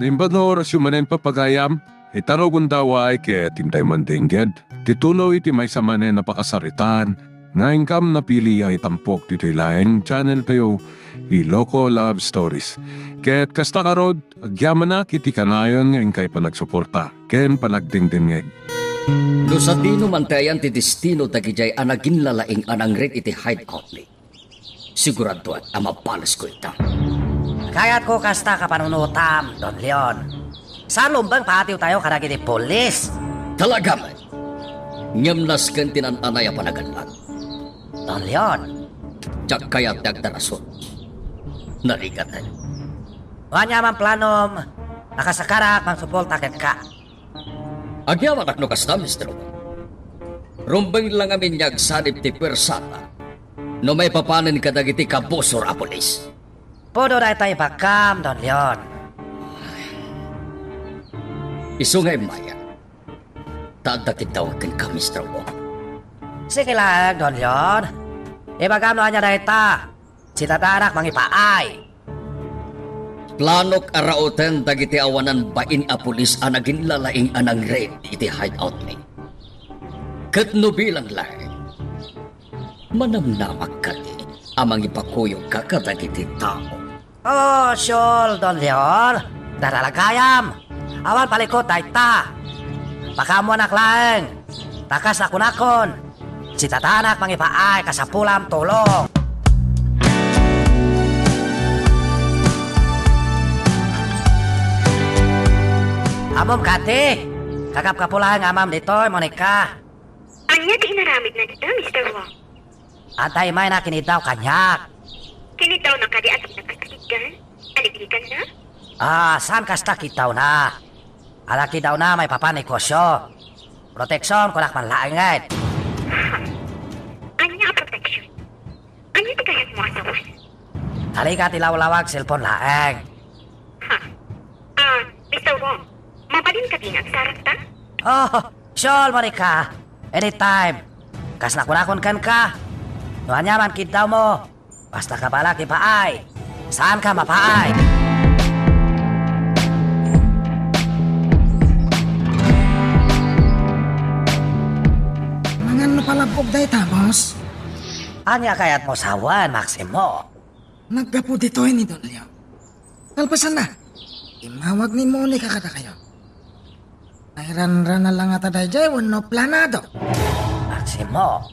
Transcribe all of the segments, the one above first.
Nimbador syumanen papagayam, itarogun daway kaya tintay mandingged. Tituloy iti may samanen napakasaritan, nga ingkam napili ay tampok dito ilaeng channel kayo, Iloko Love Stories. Kaya't kasta karod, agyaman na kiti kanayon nga ingkay panagsuporta, ken panagdingdingeg. No sa dino mantayan ti destino tagijay anagin lalaing anang rin iti hideout ni. Sigurado at amapalas ko ita. Kaya't ko kasta kapanunutam, Don Leon. Sa lumbang patiw tayo karagi ni polis. Talaga man. Nyamnas kan tinananay panaganlan. Don Leon. Tsak kaya't nagdarason. Narigatan. Wanya man planom, nakasakarak mang supolta ket ka. Agyawan ak no kasta, Mr. Rumbang lang amin nyag sanip ti persata. No may papanin kadagiti kabosor a polis. Podo na tayo pakam, Don Leon. Isungay maya. Taadakit tawagan ka, Mr. Wong. Sige lang, Don Leon. Ibagam no anya na ita. Si tatanak mangipaay. Planok araoten dagiti awanan bain a pulis anagin lalaing anang red iti hideout ni. Ket no bilang lahi. Manamnamak kati amang ipakuyog ka kadagiti tao. Oh, syol, Don Leon. Daralagayam. Awan palikot ay ta. Pakamo anak laeng. Takas nakunakon. Si tatanak mangipaay kasapulam tulong. Amom kati. Kakap kapulang amam dito, Monica. Anya di inaramid na dito, Mr. Wong. Antay may nakinitaw kanyak. Kinitaw na kadi at nakataligan. Aliglikan na? Saan kasta kitaw na? Alaki daw na may papanikosyo. Proteksyon kunak man laangit. Anya ang protection? Anya di kahit mo asawan? Halika tilaw-lawag cellphone laeng. Mr. Wong, mabalin ka din ang sarata? Oh, syol, Monica. Anytime. Kas nakunakon kan ka. Nuhan yaman kid daw mo. Basta ka pala kipaay. Saan ka mapaay? Mangan palabog day ta, boss. Anya kayat mo sawan, Maximo? Naggapo dito ni Don Leo. Talpasan na. Imawag ni Monica kada kayo. Nairan-ran na lang ata dayjay, wano planado. Maximo?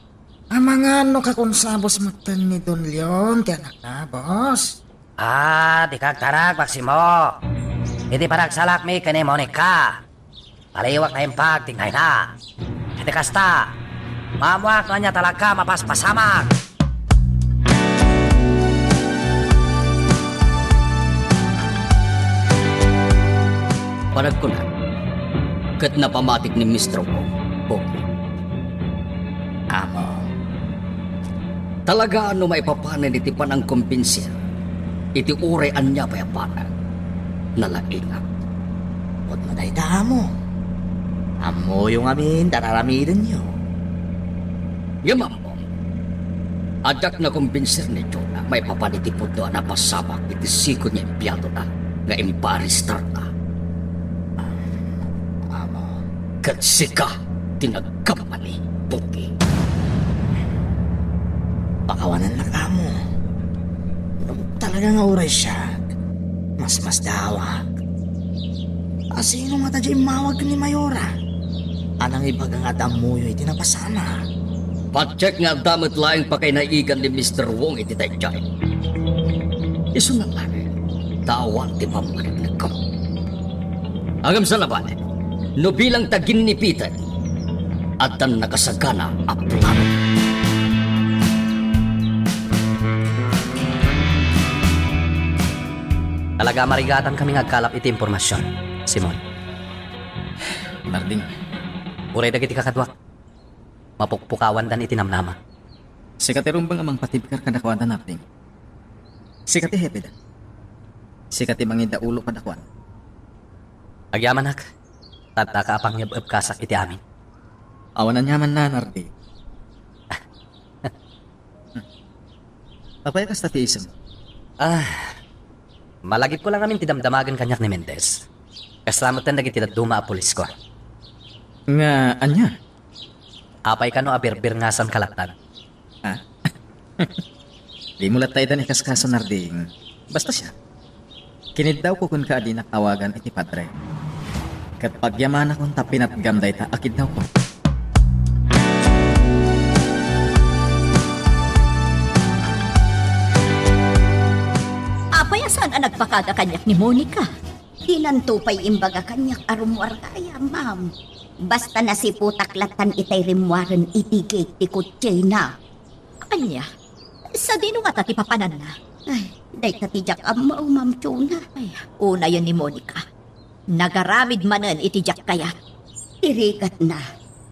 Ang mga ano kakonsabos matan ni Don Leon, ti anak na, boss. Di kag tarag, Maximo. Hindi parag salak mi kani Monica. Paliwak na impag, tingay na. Hindi kasta. Mamuak na niya talaga mapaspasamak. Parag ko na. Kat napamatik ni Mr. Wong. Okay. Amo. Talaga ano may papanan iti panang kumbinser. Iti urean niya payapanan. Nalainga. Huwag mo dahi mo. Amo yung amin, dararamidan nyo. Yaman mo. Adak na kumbinser ni Jonah may papanitipod doon na pasabak iti sikod niya impyado na nga imparistar na. Katsika, tinagkamali, puti. Pakawanan na ka mo. Talaga nga uray siya. Mas dawag. Sino nga tadya imawag ni Mayora? Anang ibaga nga damuyo iti napasama. Pacheck nga damit laing pakainaigan ni Mr. Wong iti tayjay. Iso na lang, tawan ti pamanig ko. Agam sa laban, no bilang tagin ni Peter, at tan nakasagana ang plano. Talaga marigatan kami ngagkalap iti impormasyon, Simon. Narding. Uray dagiti kakadwak. Mapukpukawan dan iti namnama. Sikati rumbang amang patibkar kadakwan na Narding. Sikati hepe dan. Sikati mangida ulo kadakwan. Agyamanak. Tata ka apang yab kasak iti amin. Awanan yaman na, Nardi. Papaya kas tati isang. Malagip ko lang namin tidamdamagan kanyak ni Mendez. Kaslamutan na giti duma a pulis ko. Nga, anya? Apay ka no abirbir nga san kalatan. Di mo latay dan ikaskaso narding. Basta siya. Kinid daw ko kung kaadi nakawagan iti padre. Kat pagyaman akong tapin at gamday ta, akid daw ko. Apay saan ang nagpakada kanyak ni Monica? Dinantupay imbaga kanyak arumwar kaya, ma'am. Basta na si putaklatan itay rimwaran itigit ti kutse na. Anya, sa dino nga tati papanan na? Ay, day tatijak amaw, ma'am Chona. Ay, una yun ni Monica. Nagaramid manan itijak kaya. Irikat na.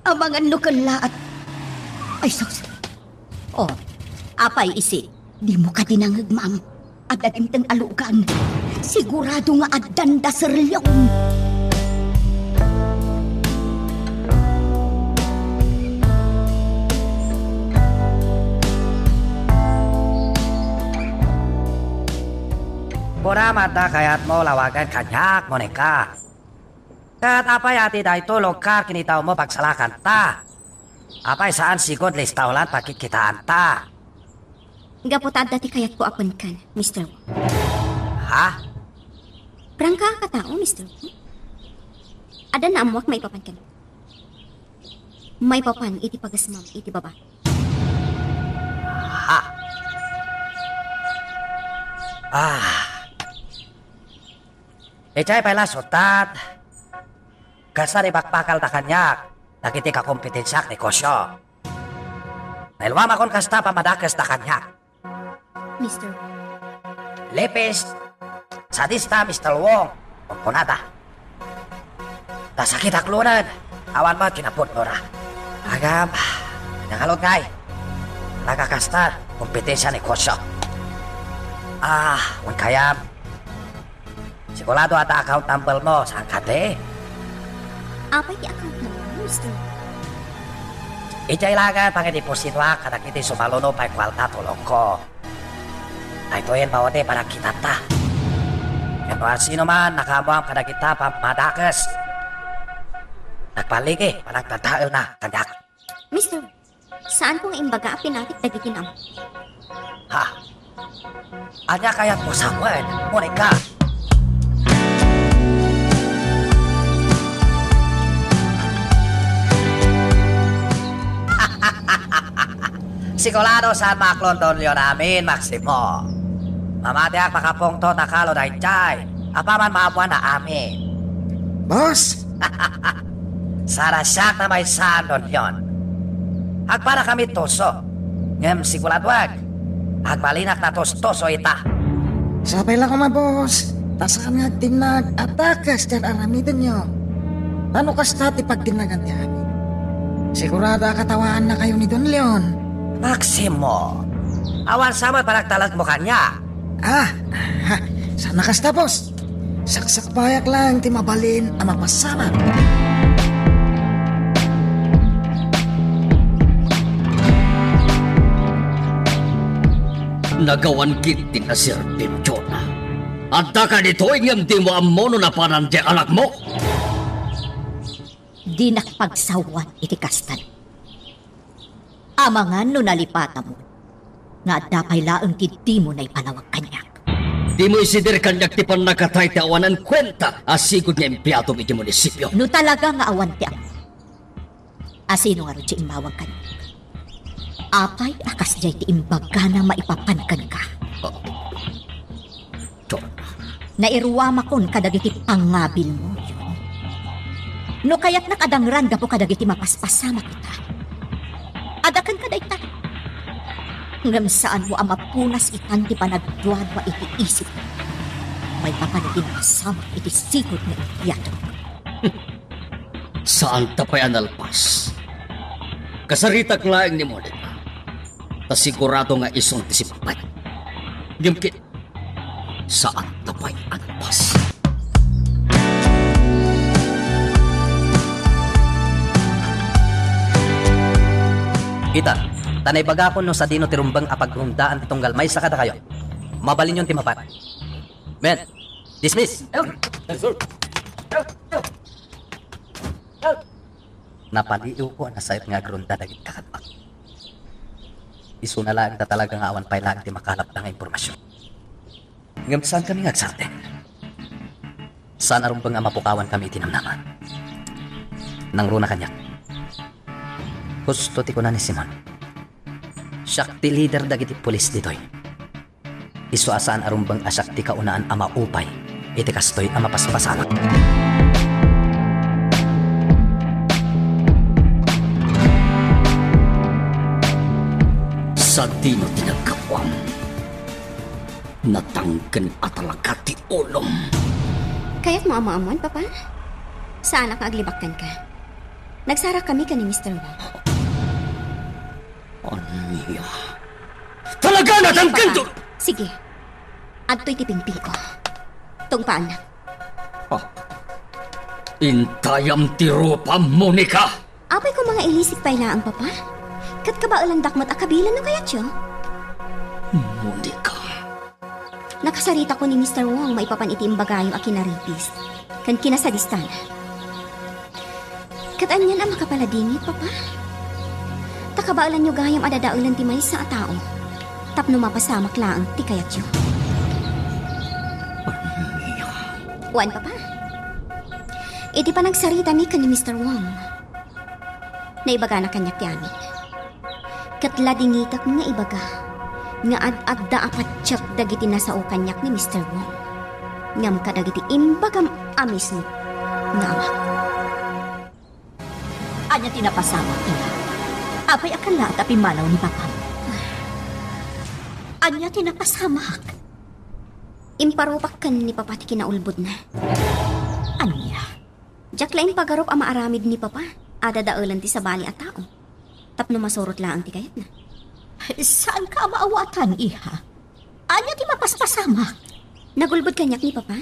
Amangan nukala at... Ay, sos. Oh, apay isi. Di mo ka dinangag, ma'am. Adadim tang alugan. Sigurado nga adan da serlyong. Pura mata kaya't mo lawagan kanyak, Monica. Kat apay ati dahi tulog ka kinitaw mo pagsalakan ta. Apay saan sigod listaulan pakikitaan ta. Gaputad dati kayat po apon kan, Mr. Wong. Ha? Prangka ka tao, Mr. Wong. Ada na amuak may papan kan. May papan iti pagasmam iti baba. Ha? Ichay pala sutat. Kasari bakbakal ta kanyak. Nakiti ka kompetensyak negosyo. Nailwama kon kasta pamadakas ta kanyak. Mr. Wong. Lepes. Sadista Mr. Wong. Kumpunada. Tasakit aklunan. Awan mo kinapot nora. Agam. Nangalog ngay. Nagakasta. Kompetensya negosyo. Huwag kayam. Sigurado at account number mo sa angkate. Apa di account number, Mr. Wong? Ijailangan pangideposito kada kiti sumalono pa'y kwalta tulong ko. Ay tuyen bawate para kita ta. Yan tuan sino man nakamuam kada kita pamadakas. Nagpaligi, panagtatail na, kanyak. Mr. Wong, saan kong imbaga pinatik na gitinam? Ha? Anya kaya po Samuel, Monica. Sigurado saan maklondon liyo namin, Maximo. Mamatiak makapungto na kalo na itchay. Apaman maabuan na amin. Boss, Sarasyak na may sandon yon. Agpara kami toso. Ngem siguladwag. Agbalinak na tosto ita. sabay lang ka boss. Tasan nga tinag atakas dyan aramidan nyo. Ano kasta ti pag tinagan ti amin? Sigurado katawaan na kayo ni Don Leon. Maximo, awan sama palagtalag mo kanya. Sana kasta boss. Saksak bayak lang ti mabalin ang mapasama. Nagawan kiti na Sir Pimchona. At ka dito ingam di mo amono na panan di anak mo. Di nakpagsawan iti kastan. Amangan no nalipata mo. Nga dapay laang ti mo na ipalawag kanyak. Di mo isidir kanyak ti pan nakatay ti awanan kwenta asigod nga empleyado iti munisipyo. No talaga nga awan ti ako. Asino nga rin si imawag kanyak. Apay akas jay ti imbaga na maipapankan ka. Nairuwama kon kadagiti pangabil mo yun. No kaya't nakadangran gapo kadagiti mapaspasama kita. Adakan ka dayta. Ngam saan mo ang mapunas itan ti panagduadwa iti isip. May papanagin kasama iti sigod na iyato. Saan tapay analpas? Kasaritak laing ni Monica. Ta sigurado nga isong ti si Papay. Gimkit, saan tapay analpas? Kita, tanay baga ko no sa dino tirumbang apagrundaan titong galmay sa kada kayo. Mabalin yung timapat. Men, dismiss. Napaliw ko na sayot nga grunda dagit kakatbak. Isu na lang ta talaga nga awan pay lang ti makalap na nga impormasyon. Ngam saan kami ngagsarte? Saan arumbang nga mapukawan kami itinamnaman? Nang runa kanyak. Gusto ti ko na ni Simon. Siyak ti leader dagiti pulis ditoy. Isu asaan arumbang asyak ti kaunaan ama upay iti kastoy ama paspasamak. Sa dino tinagkawam, natanggan at talaga ti ulom. Kaya't mo ama-amuan, Papa? Saan ka aglibakkan ka? Nagsara kami ka ni Mr. Wong. Aniya. Talaga natanggan to! Sige. Adto'y tipingpil ko. Tungpaan na. Intayam ti rupa, Monica! Apay ko mga ilisik pa ilaang, Papa? Kat ka ba alang dakmat akabilan no kaya tiyo? Monica. Nakasarita ko ni Mr. Wong maipapaniti imbagayong akinaripis. Kan kinasadistan. Kat anyan ang makapaladingit, Papa? Takabaalan nyo gayam adadaulan ti may sa tao. Tapno mapasamak laang ti kaya tiyo. Wan, Papa? Iti pa nagsarita mi ka ni Mr. Wong. Naibaga na kanyak ti amin. Katladingitak nga ibaga, nga ad-adda apatsak dagiti nasao kanyak ni Mr. Wong. Ngam ka dagiti imbagam amis mo, nga amak. Anya tinapasama ina. Apay akala tapi manaw ni Papa. Anya tinapasamak. Imparupak kan ni Papa ti kinaulbod na. Anya. Diyak laing pagarop ang maaramid ni Papa, adadaulan ti sa bali at tao. Tapno masurot laang ti kayat na. Saan ka maawatan, iha? Anya ti mapaspasamak. Nagulbod kanyak ni Papa.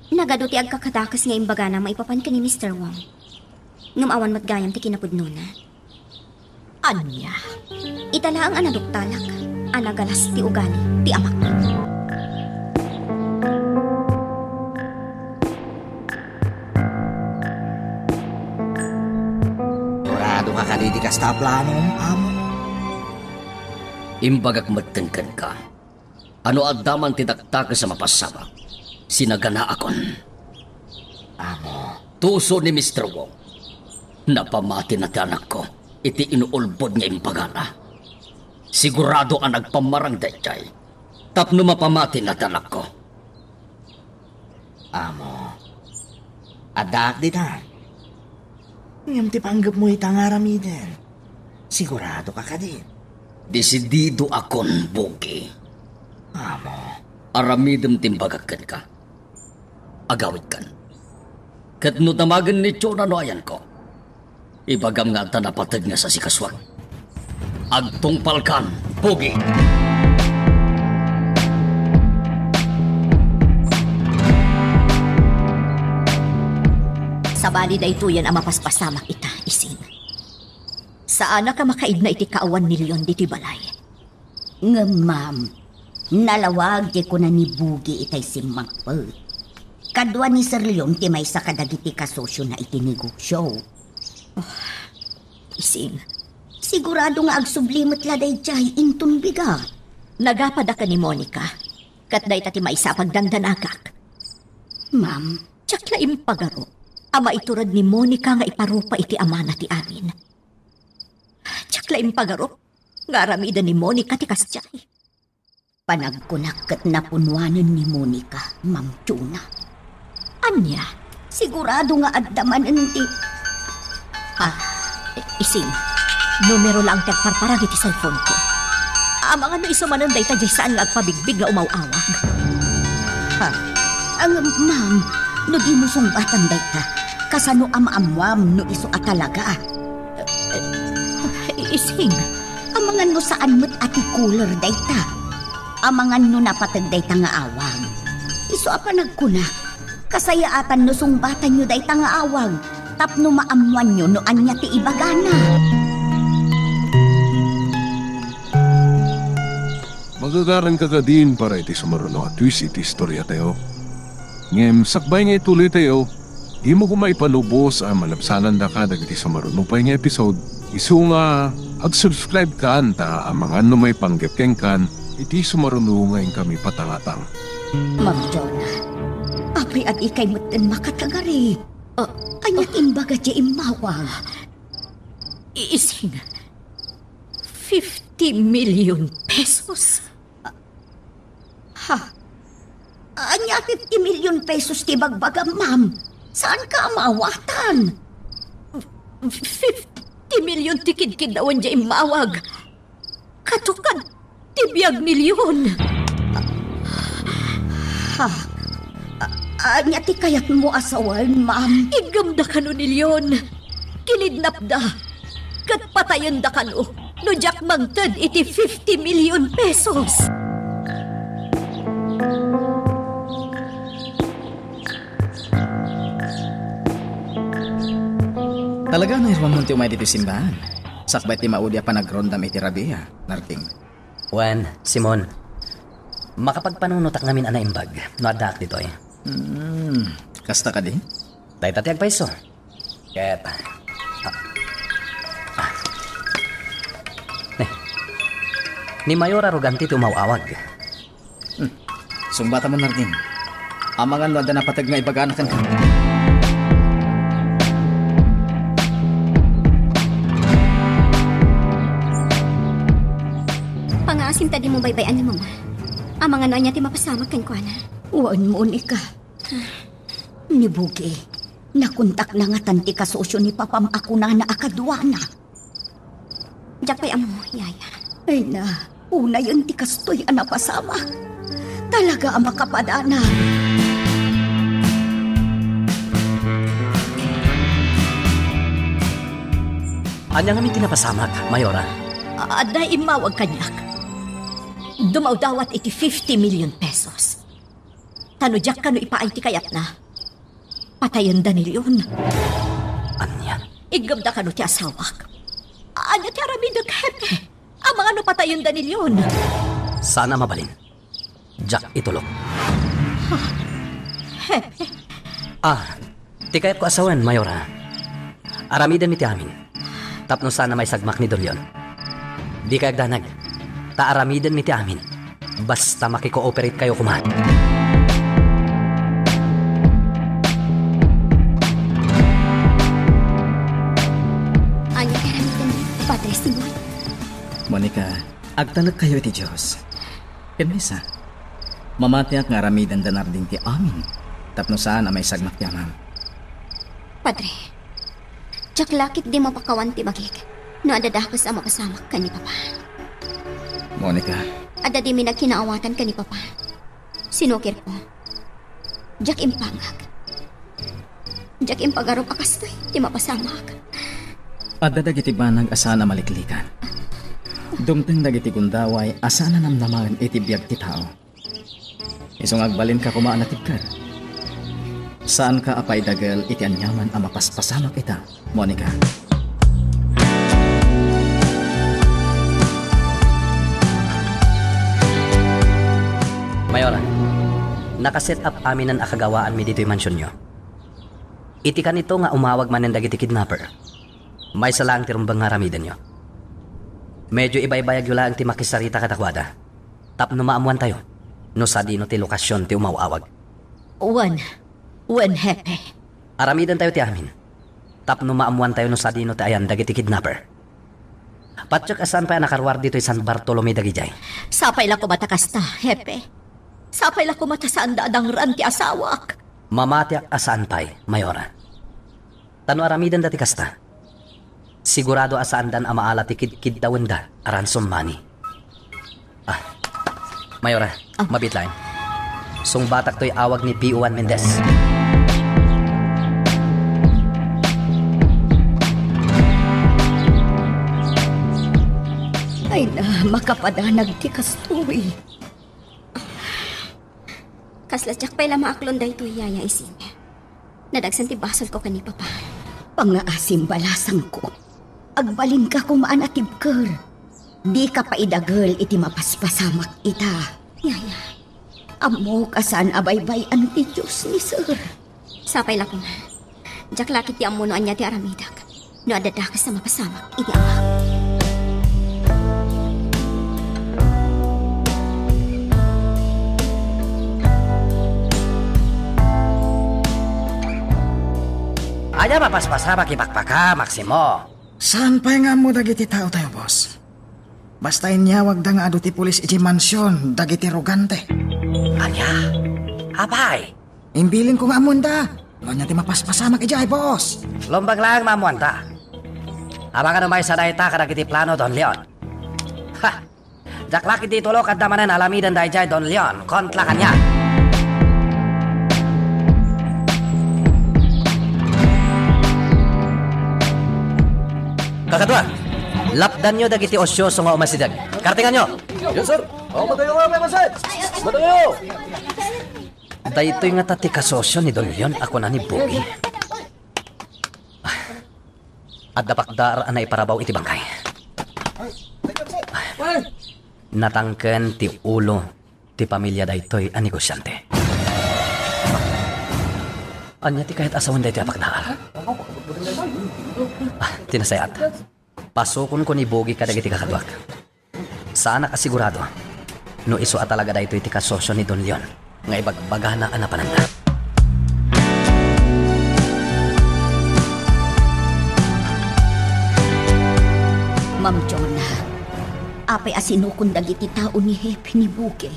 Nagado ti agkakadakas nga imbaga na maipapan ka ni Mr. Wong. Ngam awan matgayam ti kinapudno na. Anya. Itala ang anaduktalak, anagalas ti ugali, ti amak. Dorado ka kalidi ka sa plano mo, amo. Imbagak matengkan ka. Ano adaman tidakta ka sa mapasama? Sinagana akon. Amo. Tuso ni Mr. Wong. Napamati na ti anak ko. Iti inuulbod niya impagana. Sigurado ang nagpamarang dayjay. Tapno mapamati na ti anak ko. Amo. Adak di ta. Ngam ti panggap mo itangaramiden. Sigurado ka din. Desidido akon, Bogi. Amo. Aramidem timbagakan ka. Agawid kan. Kat no tamagan ni Chona no ayan ko. Ibagam nga ta napatag nga sa sikaswag. Agtungpal kan, Bogi. Sa bali da ito yan ang mapaspasamak ita, ising. Saan ka makaid na iti kaawan milyon diti balay? Nga, ma'am. Nalawag di ko na ni Bugi itay si Magpert. Kadwa ni Sir Leon ti may sa kadagiti kasosyo na itinegosyo. Oh, ising, sigurado nga agsublimot laday jay intun biga. Nagapada ka ni Monica. Kat day tati may sa pagdandanagak. Ma'am, tsak laim pagaro. Ama iturad ni Monica nga iparupa iti amana ti amin. Tsak laim pagaro. Nga aramida ni Monica ti kasjay. Panagkunak na punwanan ni Monica, Ma'am Chuna. Anya, sigurado nga addaman ti... Ising, numero lang tagparparag iti cellphone ko. Amang ano isumanan day tadyay saan nga agpabigbig nga umawawag. Ma'am, no di mo sungbatan day ta, kasano amaamwam no iso atalaga. Ising, amangan no saan mo't ati cooler day ta. Amangan no napatag day ta nga awag. Iso apa nagkuna. Kasayaatan no sungbatan nyo day ta nga awag. Tapno maamuan nyo no anya ti ibagana. Magagaran ka ka din para iti sumaruno at twist iti istorya tayo. Ngem sakbay nga ituloy tayo, imo ko maipalubos ang malabsanan da ka dagiti sa marunupay nga episode. Isu nga ag-subscribe ka ta ang mga ano may panggepkeng kan iti sumarunungayin kami patangatang. Ma'am Jonah, apay at ikay mutin makatagari. Kanyak imbaga di imawag. Ising 50 million pesos. Ha? Anya 50 million pesos ti bagbaga, ma'am. Saan ka maawatan? 50 million tikid-kid dawan di imawag. Katukan, tibiyag milyon. Ha? Anya ti kayat mo asawan, ma'am. Igamda ka no nilyon. Kinidnap da. Kat patayan da ka no. No jak mangtad iti 50 million pesos. Talaga na irwan mo ti umay dito simbahan. Sakbay ti maudya pa nagrondam iti Rabia, Narding. Wen, Simon, makapagpanunutak ngamin ana imbag. No adak dito eh. Kasta ka di? Taytatiag pa iso. Ket. Ni Mayor Arroganti tumawawag. Sumbata mo, Narding. Amangan no na patag nga ibaganakan ka. Pangasim tadi mo baybayan ni mama. Ang mga nanya ti mapasamak kan kuana. Uwan mo ni ka. Ni Bugi, nakuntak na nga tanti kasosyo ni papam ako na akadwana. Jak pay amo, yaya. Ay na, una yun ti kastoy anapasama. Talaga ang makapadana. Anya nga mi tinapasamak, Mayora? Ada imawag kanyak. Dumaw dawat iti 50 million pesos. Tanudyak ka no ipaay ti kayat na. Patayan da nilyon. Anyan? Igamda ka no ti asawak. Anya ti aramidag hepe. Ang mga no patayan da nilyon. Sana mabalin. Jak itulog. Hepe. Ti kayat ko asawan, Mayora. Aramidan mi ti amin. Tapno sana may sagmak ni Dolyon. Di kayag danag. Taaramidan mi ti amin. Basta makikooperate kayo kumahan. Anya karamitan Padre Simon. Monica, agtalag kayo ti Diyos. Permisa, mamatiak nga ramidan da Narding ti amin. Tapno saan may sagmak ti amam. Padre, jak lakit di mapakawan ti magig. No adadakos ang mapasamak ka ni Papa. Monica, Ada di mi nagkinaawatan ka ni Papa. Sinukir ko. Jak impangag. Jak impagarop akastoy, di mapasamak. adda dagiti banag asana maliklikan. Dumteng dagiti gundaway asana namnaman iti biyag ti tao. Isong agbalin ka kumaan na tigkad. Saan ka apay dagal iti anyaman ang mapaspasamak ita, Monica? Mayora, nakaset up amin ang akagawaan mi dito'y mansyon nyo. Iti ka nito nga umawag man ng dagiti kidnapper. May salang tirumbang nga ramidan nyo. Medyo iba-ibayag yun lang ti makisarita katakwada. Tapno maamuan tayo. No sa dino ti lokasyon ti umawawag. Wan hepe. Aramidan tayo ti amin. Tapno maamuan tayo no sa dino ti ayan dagiti kidnapper. Patsyok asan pa nakarwar dito'y San Bartolome dagijay. Sapay la ko matakasta, hepe. Sapay la ko matasaan daadang ran ti asawak. Mamatiak asaan pa'y, Mayora. Tano aramidan dati kasta. Sigurado asaan dan amaala ti kid-kid da, ransom money. Mayora, mabitlain. Sung batak to'y awag ni P.O.1 Mendez. Ay na, makapadanag ti kastoy. Kaslas jak pay lama aklon dahi to yaya isin. Nadagsan ti basol ko kani Papa. Pangaasim balasang ko. Agbalin ka kumaan at tibker. Di ka pa idagel iti mapaspasamak ita. Yaya, Amo kasan abaybay ang ti Diyos ni sir. Sapay lang ko nga. Jak lakit ti amo no anya ti aramidak. No adadakas sa mapasamak, iti ama. Anya mapaspasa makipakpaka, Maximo. Saan pa nga mo dagiti tao tayo, boss? Basta inyawag da nga ado ti pulis iti mansyon, dagiti rogante. Anya? Abay, Imbilin ko nga amunda. No niya ti mapaspasamak iti ay, boss. lumbang lang mamuanta. Abangan umay sa dayta kadagiti plano, Don Leon. Ha! Jaklaki di tulok at damanan alamidan dayjay, Don Leon. Kontla kanya. Kakadwa, lapdan nyo dagiti osyoso nga umasidag. Kartingan nyo! Yes, sir. Matayo nga, may masay. Matayo! Daytoy nga tati kasosyo ni Don Leon, ako na ni Boogie. At dapakdar anay parabaw iti bangkay. Natangken ti ulo ti pamilya daytoy a negosyante. Anya ti kahit asawan dayti apakdar. Tinasayat. Pasukon ko ni Boogie kadagiti kakadwak. Saan nakasigurado no iso at talaga daytoy ti kasosyo ni Don Leon nga ibagbagana ang napananda. Ma'am Jonah, apay asinukon dagiti tao ni Happy ni Bugay.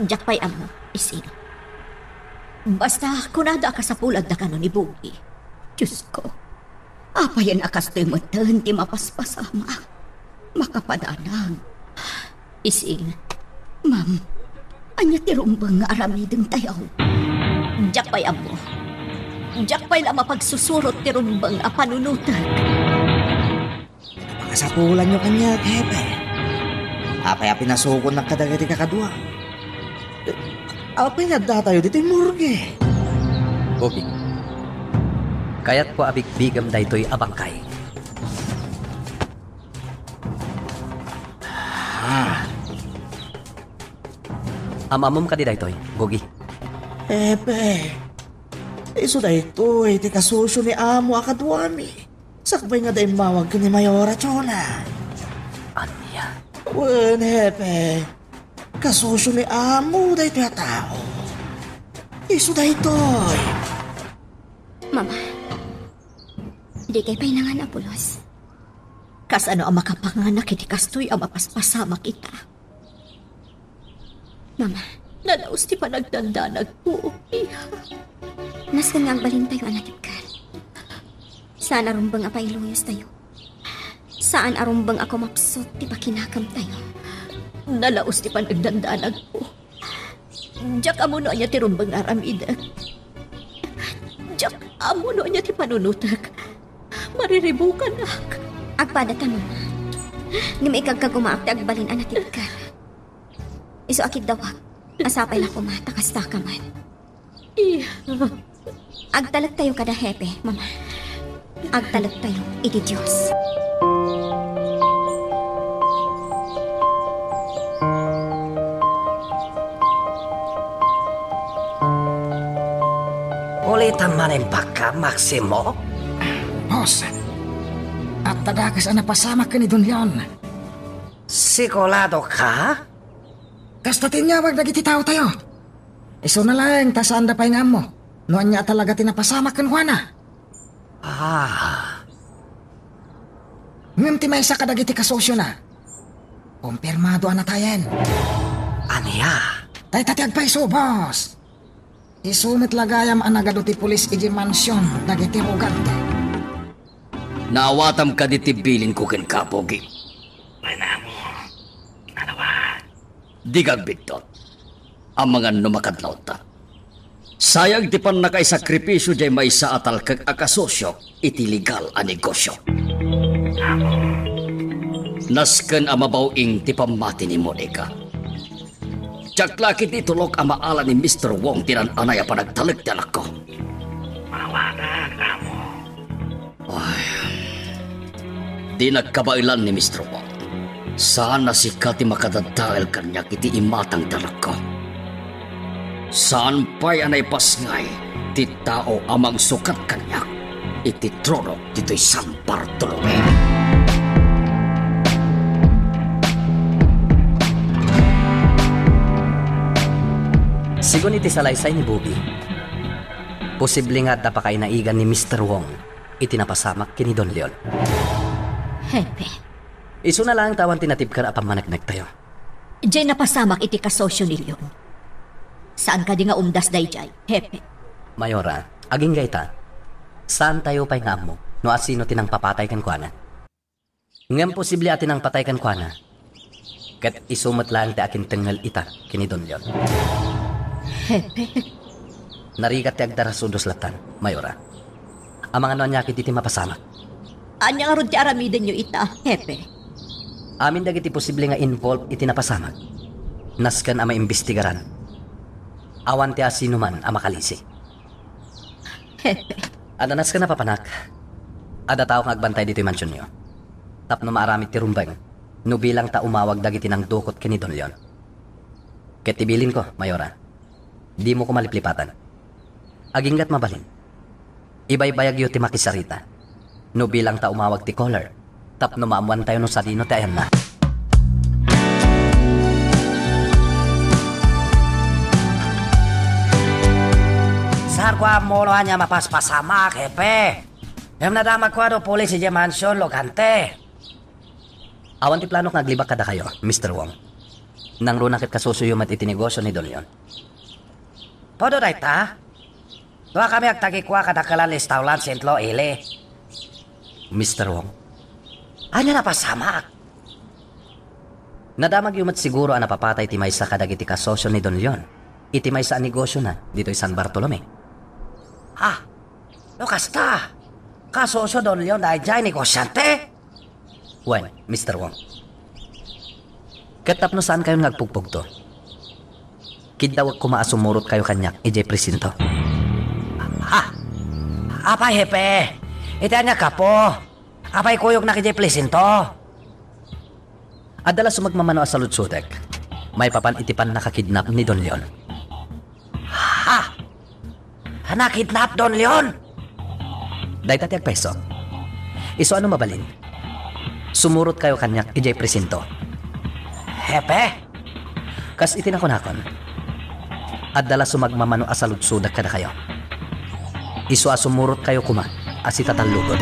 Diyak pa'y amo, isino. Basta kunada ka sa pulag na kano ni Bugay. Diyos ko, apayan akas to'y matan ti mapaspasama. Makapadanag. Isin, ma'am, anya ti rumbang nga aramideng tayaw. Diyak pa'y amo. Diyak pa'y la mapagsusurot ti rumbang a panunutan. Kasapulan nyo kanya, Hepe. Apay pinasukon ng kadagati kakadwa. Apay nga tayo dito yung morgue. Boogie, kaya't po abigbigam daytoy abangkay. Amamom ka di daytoy, Boogie. Hepe, iso da ito iti kasosyo ni Amo akadwami. Sakbay nga dahil mawag ka ni Mayora Chona. Anya? Wen, Hepe. Kasosyo ni Amo dahil ito tao. Iso da ito. Mama, di kay pa'y nangan apulos. Kasano ang makapanganak iti kastoy ang mapaspasama kita. Mama, Nalaos ti panagdandanag po. naskan nga agbalin tayo anatip ka. Saan arumbang apay luyos tayo? Saan arumbang ako mapsot ti pakinakam tayo? Nalaos ti panagdandanag po. Diyak amuno niya ti rumbang aramidag. Diyak amuno niya ti panunutag. Mariribukan ak. Agpada ka, Mama. Nga may ikagkagumaak ti agbalin anatip ka. Iso akit dawag. Asapay na kumata kasta ka man. Agtalag tayo kada hepe, Mama. Agtalag tayo, iti Diyos. Ulitan man ang baka, Maximo? Boss, at tadakas ang napasama ka ni Don Leon. Sigurado ka? Kasta tinyawag na giti tao tayo. Iso na lang, tasaan da pa yung amo. Noon niya talaga tinapasama kan Juana. Ngam ti may isa kadagiti kasosyo na. Kumpirmado anatayen. Aniya? Tay tatiag pa iso, boss. Isumit lagayam anagado ti pulis iji mansyon dagiti rugante. Naawatam ka di tibilin ko ken kapogi. Manamo. Ano ba? Di kagbitot. Ang mga numakadlaw ta. Sayag ti pan nakaisakripisyo jay may sa atal kag akasosyo iti legal a negosyo. Nasken amabawing ti pamati ni Monica. Tsaklakit itulok ang maala ni Mr. Wong tinan anay panagtalag ti anak ko. Mawagan ka mo. Ay, di nagkabailan ni Mr. Wong. Sana si Kati makadadail kanya iti imatang dalaga. Saan pa'y anay pasngay, ti tao amang sukat kanya, iti trono dito'y San Bartolome. Sigun iti salaysay ni Bobby. Posible nga da pa kay naigan ni Mr. Wong itinapasamak kini Don Leon. Hepe, Isu na lang tawan tinatib ka apang managnak tayo. jay napasamak iti kasosyo ni Leon. Saan ka di nga umdas day jay, hepe? Mayora, aging gayta, saan tayo pa'y nga mo no asino tinang papatay kan kuana? Ngam posible atin ang patay kan kuana. Kat isumat lang ti akin tengal ita kini Don Leon. Hepe, Narigat ti agdarasudos latan, Mayora. Ang mga noan yakit iti mapasamak. anya nga ron ti aramiden nyo ita, hepe? Amin dagiti posible nga involved iti napasamak. Naskan ama imbestigaran. Awan ti asino man ang makalisi. Hepe, Adanas ka na papanak. Ada tao nga agbantay dito'y mansyon nyo. Tapno maaramid ti rumbang. No bilang ta umawag dagiti ng dukot kini Don Leon. Ket tibilin ko, Mayora. Di mo ko maliplipatan. Aginggat mabalin. Ibay-bayag yu ti makisarita. No bilang ta umawag ti caller. Tapno maamuan tayo no sarino ti ayan na. Saan ko amuno niya mapaspasama, kepe? Yung nadamag ko ano pulis si Mansion, Logante. Awan ti plano nga aglibak kada kayo, Mr. Wong. Nang runakit kasusuyumat iti negosyo ni Don Leon. Podo na ita? Doa kami agtagikwa kada kalalis taulan sentlo ili. Mr. Wong, Anya napasamak? nadamag yumat siguro ang napapatay ti maysa kadagiti kasosyo ni Don Leon. Iti maysa ang negosyo na dito'y San Bartolome. Ha? No kasta? Kasosyo Don Leon dahil dyan negosyante? Well, Mr. Wong. Katapno saan kayo nagpugpog to? Kidawag kumaasumurot kayo kanyak, ijay presinto. Ha? Apay hepe? Iti anya kapo? Apay kuyog na kijay plesinto? Adala sumagmamano sa lutsudek. May papan itipan nakakidnap ni Don Leon. Ha? Nakidnap Don Leon? Dahil tatiag peso. Iso ano mabalin? Sumurot kayo kanyak, ijay presinto. Hepe? Kas itinakon-hakon. Adala sumagmamano asaludsudak kada kayo. Iso asumurot kayo kuma, asitatalugod.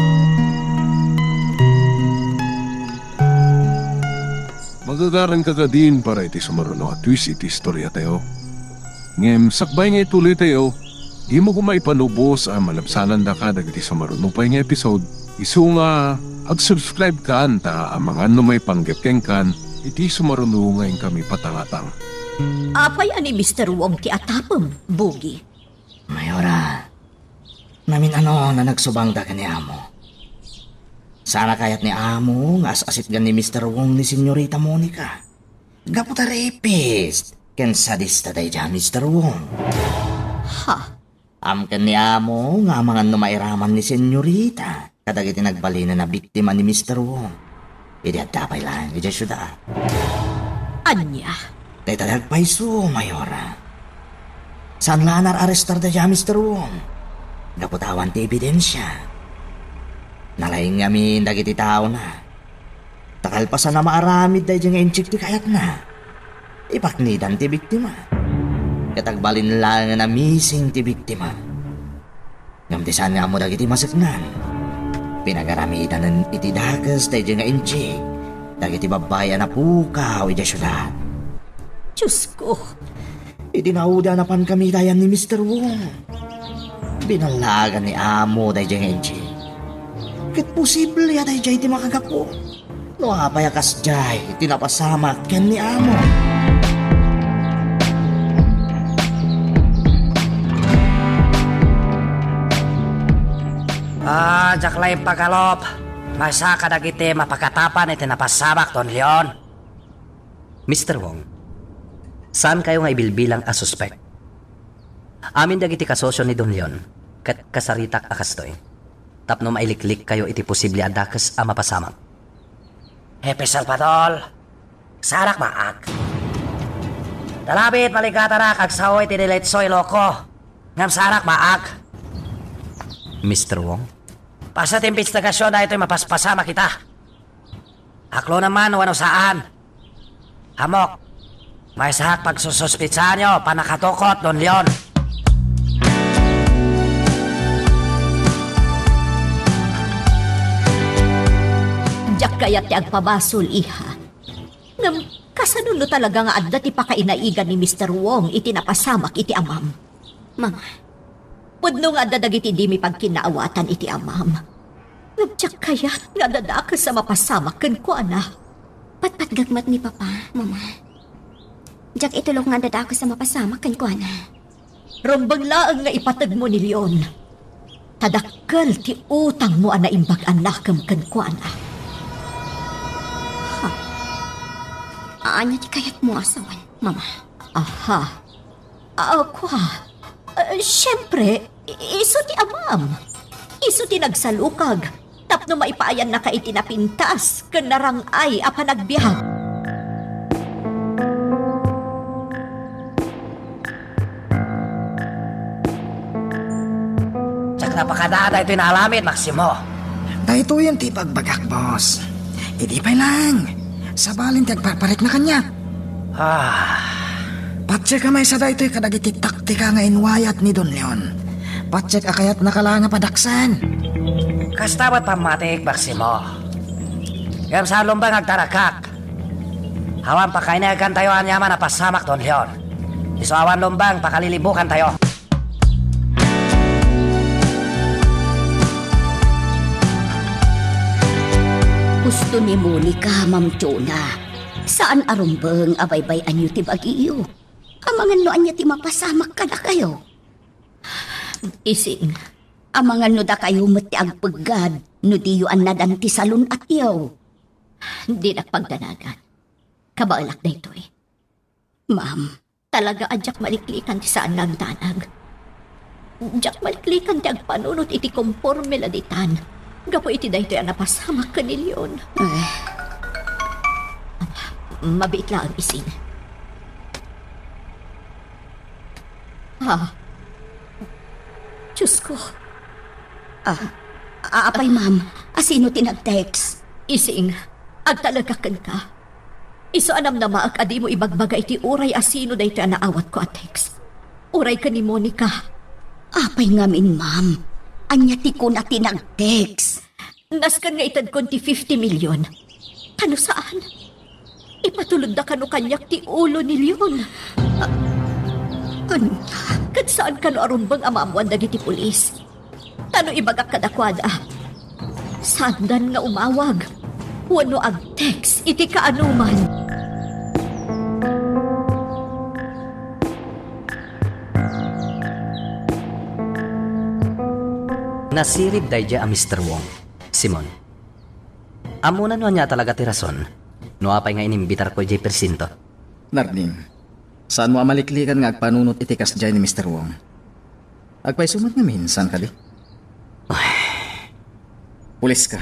Magagaran ka ka din para iti sumaruno at twist iti istorya tayo. Ngem, sakbay nga ituloy tayo, di mo kumaipanubos ang malapsanan da ka dagiti sumaruno pa nga episode. Isu nga, ag-subscribe ka anta ang mga may panggepkeng kan, iti sumaruno ngayon kami patangatang. Apay ani Mr. Wong ti atapom, Bugi. Mayora, namin ano na nagsubang da ka ni Amo. Sana kayat ni Amo nga asit gan ni Mr. Wong ni Senyorita Monica. Gaputa rapist, ken sadista day dyan Mr. Wong. Ha? Amken ni Amo nga mga numairaman ni Senyorita kadagiti nagbalina na biktima ni Mr. Wong. Idi at tapay lang, idi syuda. Anya? Day talagpay so, Mayora. Saan lanar arestar da dyan Mr. Wong? Gaputawan ti ebidensya. Nalaing ngamin dagiti tao na. Takalpasan na maaramid dahi dyan nga inchik ti kayat na. Ipaknidan ti biktima. Katagbalin lang na missing ti biktima. Ngamtisan nga mo dagiti masaknan. Pinagaramidan ng iti dagas dahi dyan nga inchik. Dagiti babaya na pukaw iti syudad. Diyos ko. Itinauda na pan kami dayan ni Mr. Wong. Binalagan ni Amo dahi dyan nga inchik. Ket posible ya dahi jay ti makagapo. No apayakas jay, tinapasamak ken ni Amo. Jaklay pagalop. Masa kadagiti mapagkatapan iti napasamak Don Leon. Mr. Wong, saan kayo nga ibilbilang a suspect? Amin dagiti kasosyo ni Don Leon, kat kasaritak akastoy. Tapno mailiklik kayo iti posible adakas a mapasamak. Hepe Salvador, Sarak maak. Dalabit maligatarak ag saoy tiniletsoy loko. Ngam sarak maak. Mr. Wong? Pasat imbestigasyon na ito'y mapaspasama kita. Aklo naman wano saan. Hamok, may sahak pagsususpitsa nyo, panakatukot, Don Leon. Diyak kaya't ti agpabasol, iha. Ngam, kasanuno talaga nga adda ti pakainaigan ni Mr. Wong iti napasamak iti amam. Mama, Pudno nga adda dagiti di mi pagkinaawatan iti amam. Ngam, diyak kaya't nga dadakas sa mapasamak ken ko, ana. patpatgagmat ni Papa, Mama. Jak itulog nga dada ako sa mapasama kan ko na. Rombang laang nga ipatag mo ni Leon. Tadakkel ti utang mo ana imbag anakam ken ko, ana. Aanya ti kayat mo asawan, Mama. Aha. Ako siyempre, iso ti amam. Iso ti nagsalukag. Tapno maipaayan na ka iti napintas, ken narangay a panagbiag. Tsak napakadada ito'y naalamit, Maximo. Dahito yung ti pagbagak, boss. Hindi pa lang. Sabalin ti agparparik na kanya. Patsek ka may sa dahito'y kadagiti taktika nga inwayat ni Don Leon. Patsek akayat nakalanga padaksan. Kastabat pamatik, Maximo. Ngam sa lumbang agtarakak. Hawan pa kainagan tayo anyaman na pasamak, Don Leon. Iso awan lumbang pakalilibukan tayo. Gusto ni Monica, Ma'am Chona. Saan arumbang abaybay anyo ti bagiyo? Amangan no anya ti mapasamak ka na kayo. Ising. Amangan no da kayo mati agpagad, no diyo an nadan ti salon at yaw. Di nakpagdanagan. Kabaalak na ito eh. Ma'am, talaga adyak maliklikan ti saan nagdanag. Adyak maliklikan ti agpanunot iti komporme laditan. Gapo iti dahito yan napasamak ka ni Leon. Mabait lang ising. Diyos ko. Apay, ma'am. Asino tinag-text? Ising, agtalagakan ka. Iso anam na maak adi mo ibagbaga iti uray asino dahito yan naawat ko at text. Uray ka ni Monica. Apay ngamin, ma'am. Anya ti ko na tinag-text. Naskan nga itad kon ti 50 milyon. Ano saan? Ipatulog da kano kanyak ti ulo ni Leon. Ano? Kad saan kano arumbang amamuan dagiti pulis? Tano ibagak kadakwada? Sandan nga umawag. Wano ag-text iti kaanuman. Nasirib dayja a Mr. Wong. Simon. Amunan no niya talaga ti rason. No apay nga inimbitar ko jay presinto. Narning, saan mo amaliklikan nga agpanunot itikas dyan ni Mr. Wong? Agpay sumat nga minsan ka di? Pulis ka.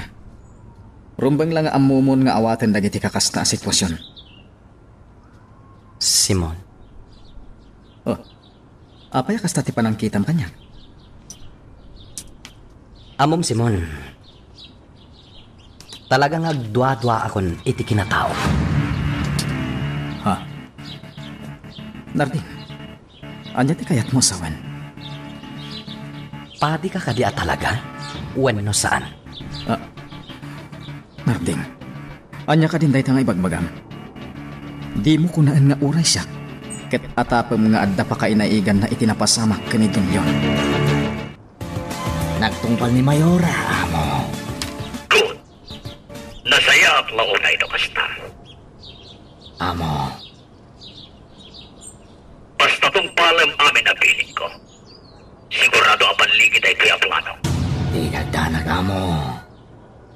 Rumbang lang nga amumon nga awaten dagiti kakas na sitwasyon. Simon. Oh, apay kas tati panangkitam kanya? Amom Simon. Talagang agdwa-dwa akon iti kinatao. Ha? Narding, anya ti kayat mo sawan? Padi ka kadia talaga? Wano saan? Narding, anya ka din dahi nga ibagbagam. Di mo kunaan nga uray siya. Ket atapam nga adda pa kainaigan na itinapasamak kanitong yon. Nagtungpal ni Mayora, amo. Good. Nasaya at maunay na kasta. Amo. Basta tungpalam amin ang piling ko. Sigurado ang panligid ay kaya plano. Di kagdanag, amo.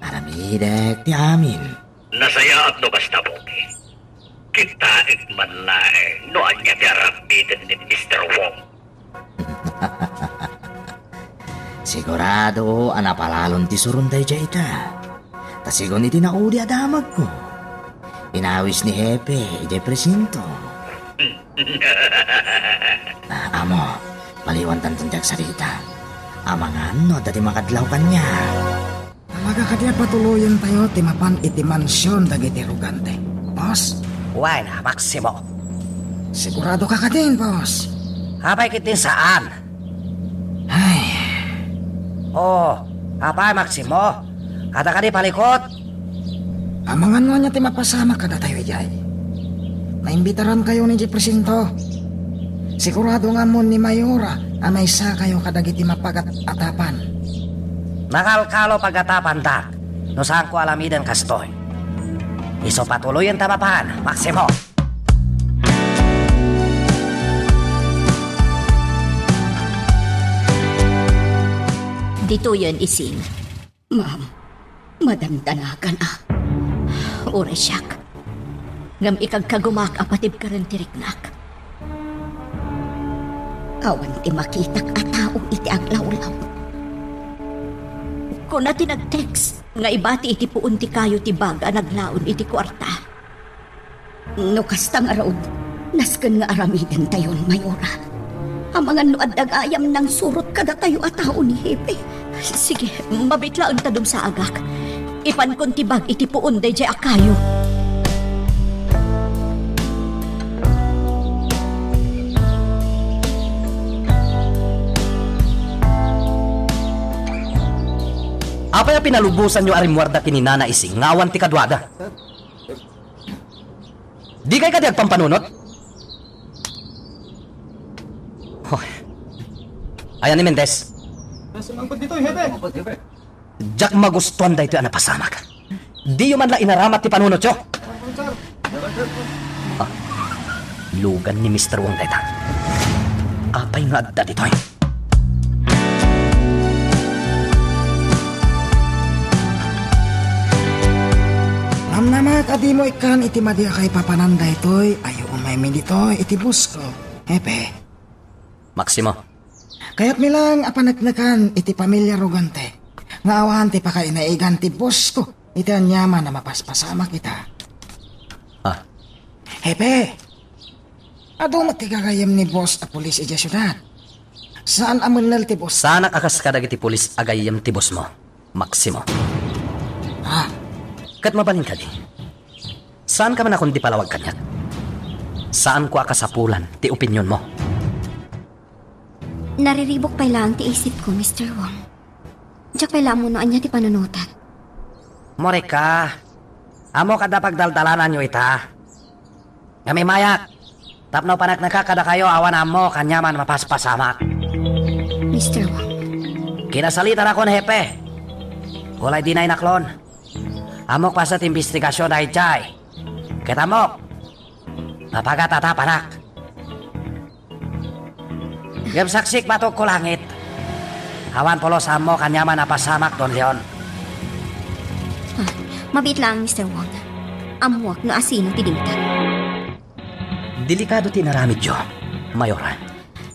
Paramidek ti amin. Nasaya at no basta bungi. Kita ikman laeng no anya tiarabitin ni Mr. Wong. Sigurado, anapalalon ti surunday jay ita. Tasigon iti naudi adamag ko. Inawis ni Hepe, ijay presinto. Amo, paliwan tantunjag sarita. Amangan no, dati makadlaw kanya. Talaga kanya patuloyan tayo timapan iti mansyon dagiti rugante. Boss? Uy na, Maximo. Sigurado ka ka din, boss. Kapay kitin saan? Ay. Oh, kapay Maximo. Kada ka di palikot. Amangan mo niya timapasama ka na tayo, Jay. Naimbitaran kayo ni Presinto. Sigurado nga mo ni Mayora anay sa kayo kadagiti mapagat atapan. Nakalkalo pagatapan dak. No saan ko alamidan kastoy. Iso patuloy ang tamapan, Maximo. Dito yan ising. Ma'am, madamdanagan Ore siyak. Ngam ikagkagumak apatib ka rin tiriknak. Awan ti makitak at tao iti aglaw-law. Kung na tinag-text, nga ibati iti puun ti kayo ti baga naglaon iti kwarta. No kastang araw, nasken nga aramiden tayon, Mayora. Amangan no addag ayam ng surot kada tayo at tao ni Hepe. Sige, mabitlaan ta dum sa agak. Ipan kon ti bag iti puun day jay akayo. Apa yung pinalubusan nyo arimwarda kininana ising ngawan ti kadwada? Di kay kadi agpampanunot? Oh. Ayan ni Mendez. Jack magustuhan da ito ang napasamak. Di yung man la inaramat ti panunot yo. Lugan ni Mr. Wong dayta. Apay nga adda dito eh. Namat adi mo ikan iti madia kay papananda ito'y ayo umay min dito'y iti busko. Hepe. Maximo. Kaya't milang apanagnakan iti pamilya rugante. Nga awahan ti pakainaigan ti busko. Iti anyaman na mapaspasama kita. Hepe. Ado matigagayam ni boss a pulis iti syudad. Saan amunal ti boss? Sana kakas kadag iti pulis agayam ti boss mo, Maximo. Kat mabalin ka di. Saan ka man akong di palawag kanyak? Saan ko akasapulan ti opinyon mo? Nariribok pa lang ti isip ko, Mr. Wong. Diyak pa lang mo noan niya ti panunutan. Morika, amo kada pagdaldalanan nyo ita. Kami mayat. Tapno panak nakakada kayo awan amo kanyaman mapaspasamak. Mr. Wong. Kinasalita na ko na hepe. Walay dinay naklon. Amok pa sa investigasyon ay chay. Kita mo. Napagata panak. Gamsaksik batok ko langit. Awan polos amo kanyaman napasamak Don Leon. Mabit lang, Mr. Wong. Amuak no asino tidingtan. Delikado tinaramid yo, Mayora.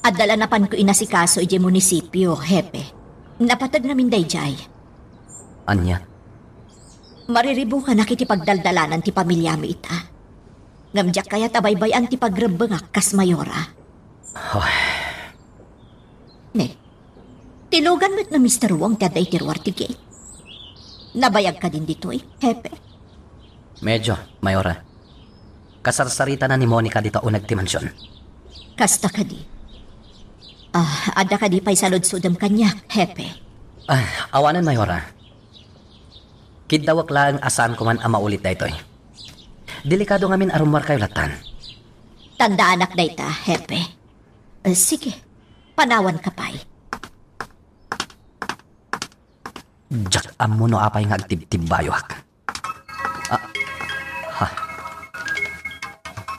At dalanapan ko inasikaso iti munisipyo, Hepe. Napatag namin dayjay. Anya? Mariribo ka na kiti pagdaldalanan ti pamilya mi ita. Ngamjak kaya tabaybayan ti pagrembengak kas Mayora. Ne, tilugan mo't na Mr. Wong ti aday tirwar ti gate. Nabayag ka din dito Hepe. Medyo, Mayora. Kasarsarita na ni Monica dito unag ti mansyon. Kasta ka di. Ada ka di pa'y salod-sudam kanyak, Hepe. Awanan, Mayora. Kidawak lang asan ko man maulit da ito. Delikado ngamin arumwar kayo latan. Tanda anak da ita, Hepe. Sige, panawan ka pa'y. Jack, amo no apay nga agtib-tibbayo hak.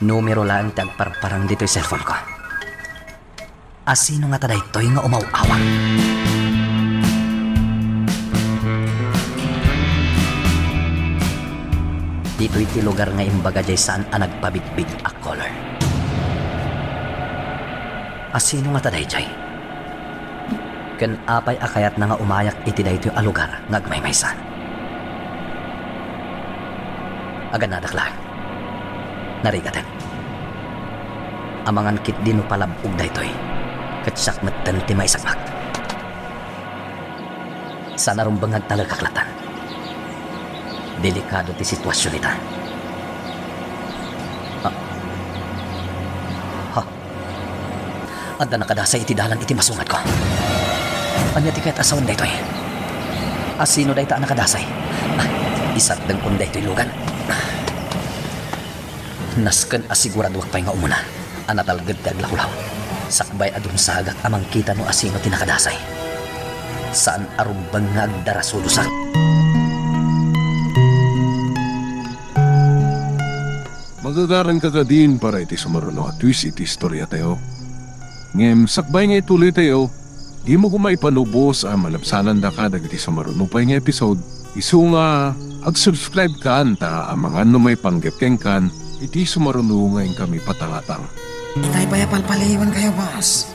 Numero lang tagparparang dito'y cellphone ko. Asino nga tada ito'y nga umaw-awang? Dito iti lugar nga imbaga jay saan ang nagpabigbig a color. Asino nga taday jay? Ken apay akayat na nga umayak iti dayto a lugar nga agmaymaysan. Aganadak lang. Narigatan. Amangan kit din palabog da ito'y. Katsak matan ti may sakmak. Sana rumbangag talaga kaklatan. Delikado ti sitwasyon nita. Adda nakadasay iti dalan iti masungat ko. Anya ti kahit asawan da ito'y. Asino da ita nakadasay? Isat dang kunda ito'y lugan. Nasken asigurado wag pa'y nga umuna. Anatalgad ti aglakulaw. Sakbay adun sagak amang kita no asino ti nakadasay. Saan arumbang nga agdarasudusak. Magagaran ka din para iti sumaruno at twist iti istorya tayo. Ngem, sakbay nga ituloy tayo, di mo kumaipanubos ang malapsanan da ka dagiti sumaruno pa nga episode. Isu nga, ag-subscribe ka anta ang mga may panggepkeng kan, iti sumaruno ngayon kami patangatang. Itay pa yapalpaliwan kayo, boss.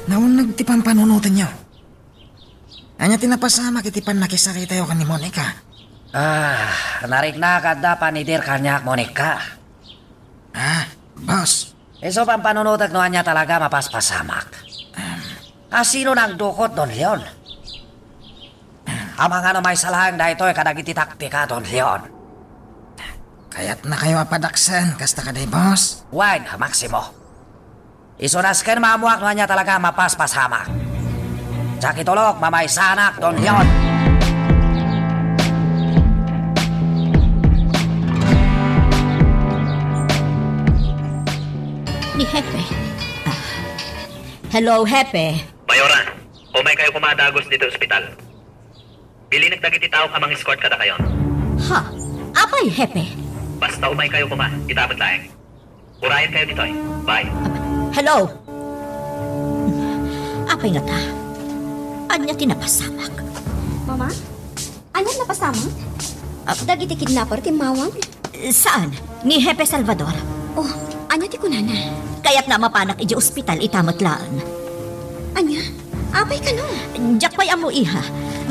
Naun nagtipan panunutan nyo. Anya tinapasama kitipan nakisakit tayo kan ni Monica. Narik na kada panidir kanyak Monica. Boss. Iso pang panunutak no anya talaga mapaspasamak. Sino nang dukot, Don Leon? Amang ano may salahang da ito'y kadagiti taktika, Don Leon. Kaya't na kayo apadaksan, kasta ka day, boss. Wine, Maximo. Isunasken mamuak no anya talaga mapaspasamak. Jakitulok, mamay sanak, Don Leon. Ni Hepe. Hello, Hepe. Mayora, umay kayo kumadagos dito sa ospital. Bili nagdagiti tao amang escort kada kayon. Ha? Apay, Hepe? Basta umay kayo itapat laeng. Urayan kayo dito'y. Bye. Hello? Apay nga ta. Anya tinapasamak. Mama? Ano napasamak? Dagiti kidnapper ti mawang? Saan? Ni Hepe Salvador. Oh, anya ti kunana? Kaya't na mapanak iji ospital itamatlaan. Anya? Apay ka no? Diyak pa'y amo iha.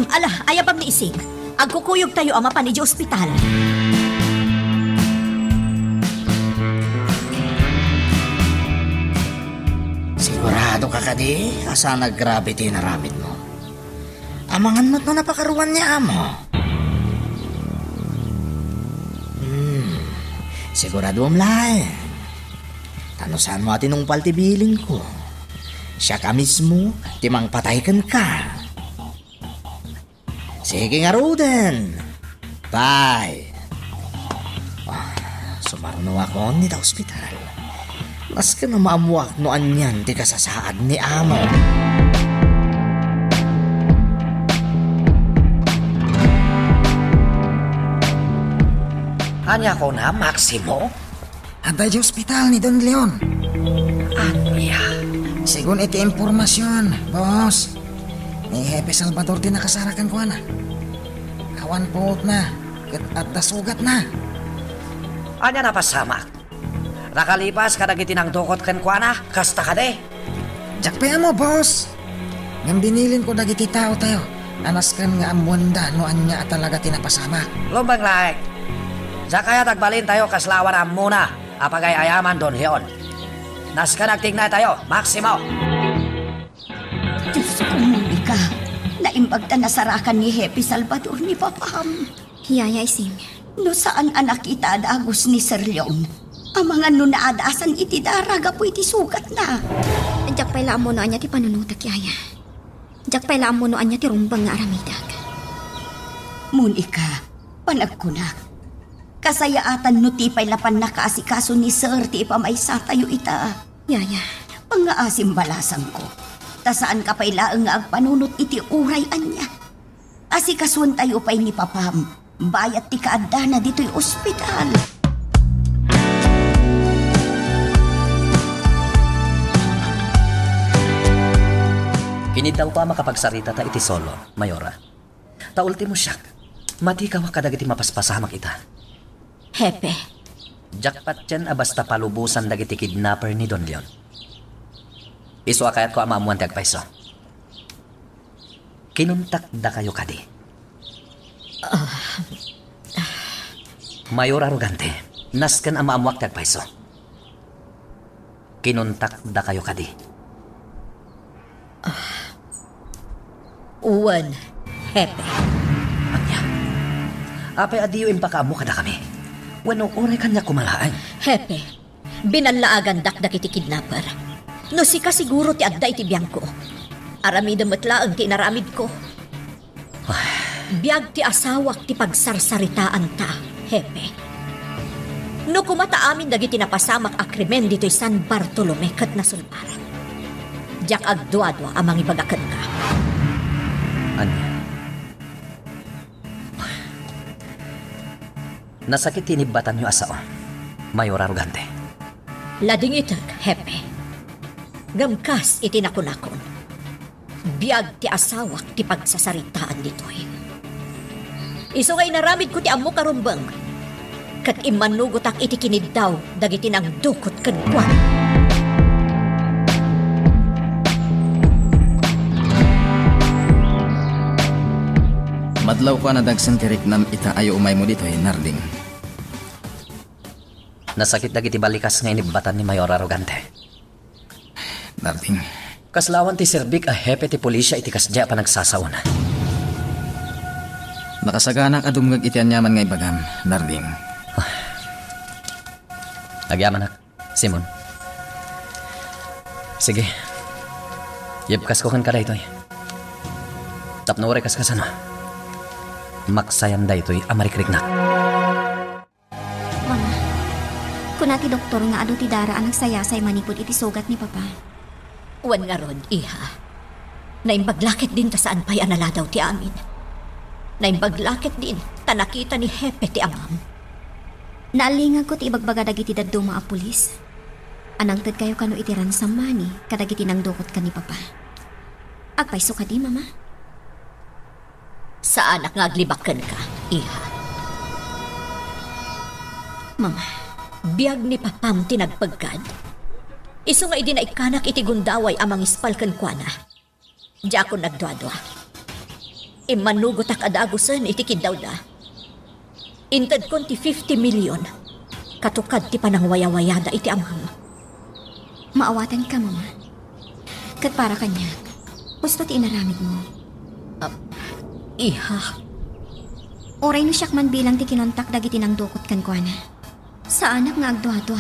Ala, ayabang ni isig. Agkukuyog tayo ama pan iji ospital. Sigurado ka kadi, asa naggrabe ti naramid mo. Amangan mo't no napakaruan niya amo. Sigurado amlay. Tanusan mo atin nung paltibilin ko. Siya ka mismo, timang pataykan ka. Sige nga Roden. Bye. Sumarno ako ni ta ospital. Mas ka na maamuak no anyan ti kasasaad ni amo. Anya ko na, Maximo? Antay di ospital ni Don Leon. Anya? Sigun iti impormasyon, boss. Ni Hepe Salvador din nakasarakan ko na. Awan poot na, at nasugat na. Anya na pasamak? Nakalipas kadagiti nang dukot ken kuana, kasta ka de. Jakpaya mo, boss. Ngam binilin ko dagiti tao tayo. Anas kan nga amwanda no anya at talaga tinapasamak. Lumbang laik. Zakaya tagbalin tayo kaslawan am muna. Apagay ayaman, Don Leon. Naska nagtignay tayo, Maximo. Diyos ko, Monica. Naimbagta na sarakan ni Hepe Salvador ni Papam. Yaya ising. No saan anak kita adagos ni Sir Leon? Ang mga nunaadasan iti daraga po iti sugat na. Diyak pa'y laam mo no anya ti panunutak, Yaya. Diyak pa'y laam mo no anya ti rumbang nga aramidag. Monica, panagkunak. Kasayaatan no ti pa'y lapan na kaasikaso ni Sir ti ipamaysa tayo ita. Yaya. Pangaasim balasan ko. Ta saan ka pa'y laang nga agpanunot iti uray anya. Asikasuan tayo pa'y ni Papam. Bayat ti kaadda na dito'y ospital. Kinitaw pa makapagsarita ta iti solo, Mayora. Ta ultimo siyak, mati ka wakadagiti mapaspasamak ita. Hepe. Jackpot dyan basta palubusan dagiti kidnapper ni Don Leon. Iso akayat ko amamuan ti agpaiso. Kinuntak da kayo kadi. Mayor Arrogante, Nasken ang maamuak tagpaiso. Kinuntak da kayo kadi. Uwan, hepe. Anya. Apay adiyo impakaamu kada kami. Wano oray kanya kumalaan. Hepe, binalaagan dakdak iti kidnapper. No si ka siguro ti adda iti biyang ko. Aramid matla ang tinaramid ko. Biyag ti asawak ti pagsarsaritaan ta, hepe. No kumata amin dagiti napasamak a krimen dito'y San Bartolome kat nasulbara. Diyak agduadwa amang ibagakan ka. Anya. Nasakit tinibatan niyo asao. Mayor Arrogante. Lading itag, hepe. Gamkas itinakon-akon. Biyag ti asawak ti pagsasaritaan dito'y. Iso ngay naramid ko ti amo karumbang. Kat imanugotak iti kinid daw dagiti nang dukot kadwa. Madlaw ka na dagsan tirik nam ita ayo umay mo dito Narding. Nasakit dagiti balikas nga inibatan ni Mayor Arrogante. Narding. Kaslawan ti Serbik a hepe ti pulisya iti kasdya pa nagsasawan. Nakasagana ka dumgag iti anyaman nga ibagam, Narding. Agyaman nak, Simon. Sige. Yebkas ko kan kada ito'y. Tapnore kas kasano. Maksayan da ito'y amarikrik na. Mama, kunati doktor nga ado ti dara ang nagsayasay manipod iti sugat ni Papa. Wan nga ron, iha. Naimbaglakit din ta saan pa'y analadaw ti amin. Naimbaglakit din ta nakita ni Hepe ti amam. Naalingag ko ti ibagbaga dagiti daddo mga pulis. Anang tad kayo kano iti ransom money kadagiti nang dukot ka ni Papa. Agpaiso ka di, Mama? Saan ak ngaglibakan ka, iha? Mama, biyag ni Papam tinagpagkad. Iso nga idi na ikanak iti gundaway amang ispalkan kwa na. Diya ako nagdwadwa. Imanugot ak adagusan iti kidaw da. Intad kon ti 50 million. Katukad ti panangwaya-wayada iti amam. maawatan ka, Mama. Kat para kanya, gusto ti inaramid mo. Iha. Oray no siyak man bilang ti kinontak dagiti nang dukot kan kwa na. Sa anak nga agdwa-dwa.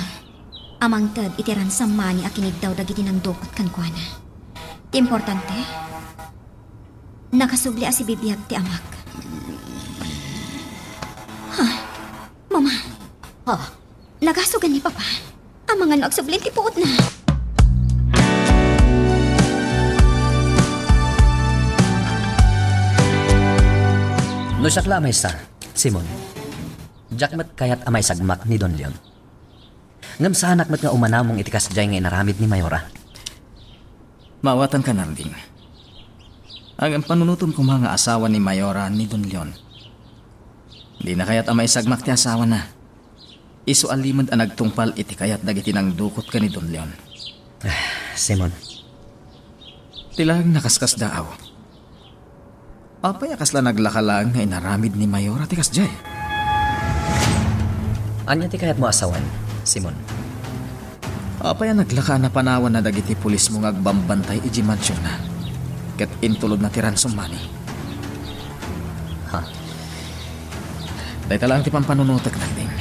Amang tad itiran sa mani a kinigdaw dagiti nang dukot kan kwa na. Ti importante, nakasubli a si bibiyag ti amak. Ha? Mama. Ha? Nagasugan ni Papa. Amangan nagsubli ti puot na. No siya lamay sa, Simon. Jakmat kayat amay sagmak ni Don Leon. Ngam sa anak mat nga umanamong itikas jay nga inaramid ni Mayora. Maawatan ka, Narding. Ang panunutom ko mga asawa ni Mayora ni Don Leon. Di na kaya't amay sagmak ti asawa na. Isu alimod ang nagtungpal iti kayat dagiti nang dukot ka ni Don Leon. Simon. Tilang nakaskas daaw. Apay akasla naglakalang nga inaramid ni Mayora ti kasjay. Anya ti kayat mo asawan, Simon? Apay naglaka na panawan na dagiti pulis mo ngagbambantay iji mansyon na. Ket intulod na ti ransom money. Ha? Dahil talang ti pampanunutak nagding.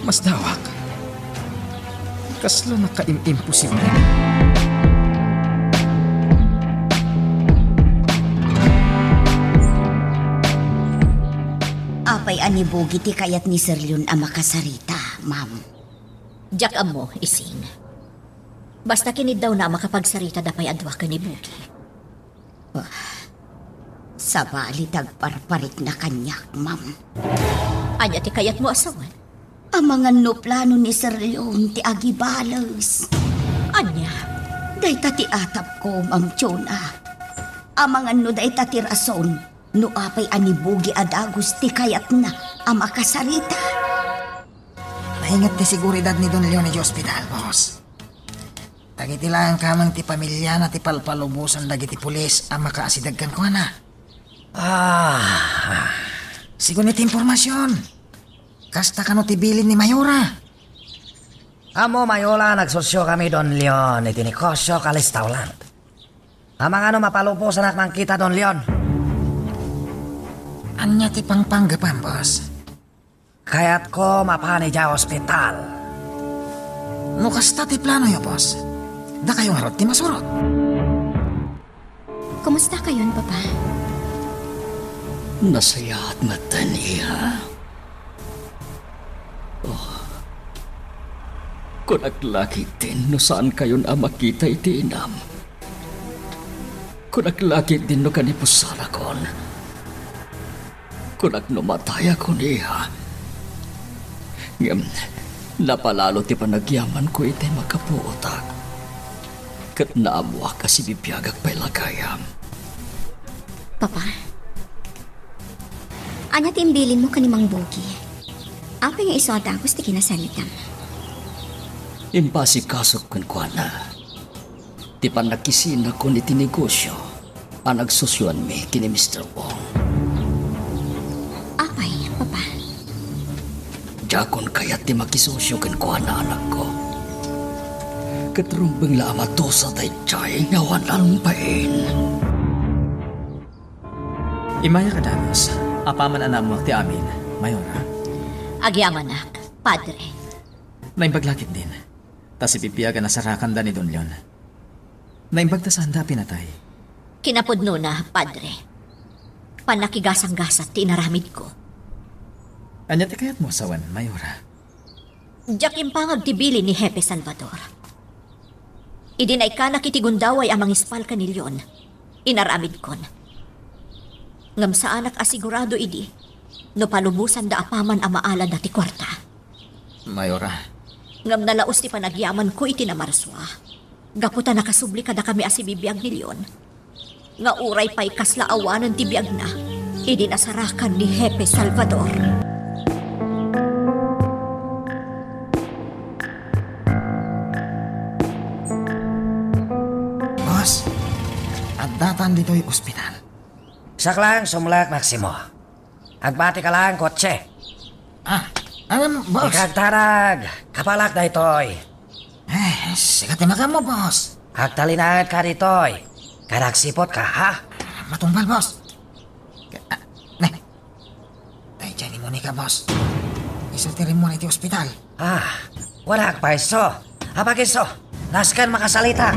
Mas dawak. Kasla nakaim-imposible. Apay anibugi ti kayat ni Sir Leon ang makasarita, ma'am. Jack amo, ising. Basta kinid daw na makapagsarita dapay adwa ka ni Bugi. Sa bali tagparparik na kanyak, ma'am. Anya ti kayat mo asawan? Ang mga plano ni Sir Leon ti agibalos. Anya? Dayta ti atap ko, Ma'am Chona. Ang mga dayta ti rason, no apay anibugi adagos ti kayat na ang makasarita. Naingat ti seguridad ni Don Leon di ospital, boss. Dagiti lang kamang ti pamilya na ti palpalubusan dagiti pulis ang makaasidagkan ko na. Sigun iti impormasyon. Kasta ka no tibilin ni Mayora. Amo Mayola, nagsosyo kami Don Leon, iti negosyo kalistawlant. Amang ano mapalupos anak ng kita Don Leon. Anya ti pangpanggapan, boss? Kaya't ko mapani dya ospital. No kasta ti plano yo, boss. Da kayo nga ti masurot. Kumusta kayon, Papa? Nasaya at mataniya. Oh. Kung naglaki din, no saan kayon ang makita iti inam? Kung naglaki din no kanipusara kon. Kung nagnumatay ako niya. Ngam, napalalo ti panagyaman ko iti makapuotak. Kat naamuha kasi bibiyagag pa'y lagayam. Papa, anya timbilin mo kanimang bugi. Apa nga iso adagos ti kinasalitam? Impasi-kasok kan kwa na. Ti panakisina ko ni tinegosyo ang nagsusyuan mi kini Mr. Wong. Apay, Papa? Jakon kaya't ti makisosyo kan kwa na anak ko. Katrumbang lama to sa taychay nga walang pain. Imaya ka danos, apaman anamok ti amin, Mayora. Agyaman nak, padre. Naimbaglakit din, tas ipipiyagan na sarakan da ni Don Leon. Naimbagtasan da pinatay. Kinapudno na, padre. Panakigasang-gasat tinaramid ko. Anya ti kayat mo sawan, Mayora? Diyak impangag tibili ni Hepe Salvador. Idinay ka nakitigundaway amang ispal ka ni Leon. Inaramid kon. Ngam sa anak asigurado idi, no palubusan da apaman amaalan na ti kwarta. Mayora. Ngam nalaos ti panagyaman ko iti namarswa. Gaputa nakasubli kada kami asibibiyag ni Leon. Nga uray pa'y kasla awanan ti biyag na, idi nasarakan ni Hepe Salvador. Boss, at datan dito'y ospital. Saklang sumulak Maximo. Agbati ka lang kotse. Boss. Ikagtarag, kapalak na ito'y. Sikat na ka mo, boss. Agtalinagad ka dito'y. Karagsipot ka, ha? Matumbal, boss. Ay, dyan ni Monica, boss. Isultirin mo na iti ospital. Wala pa iso. Abag iso, naskan makasalita.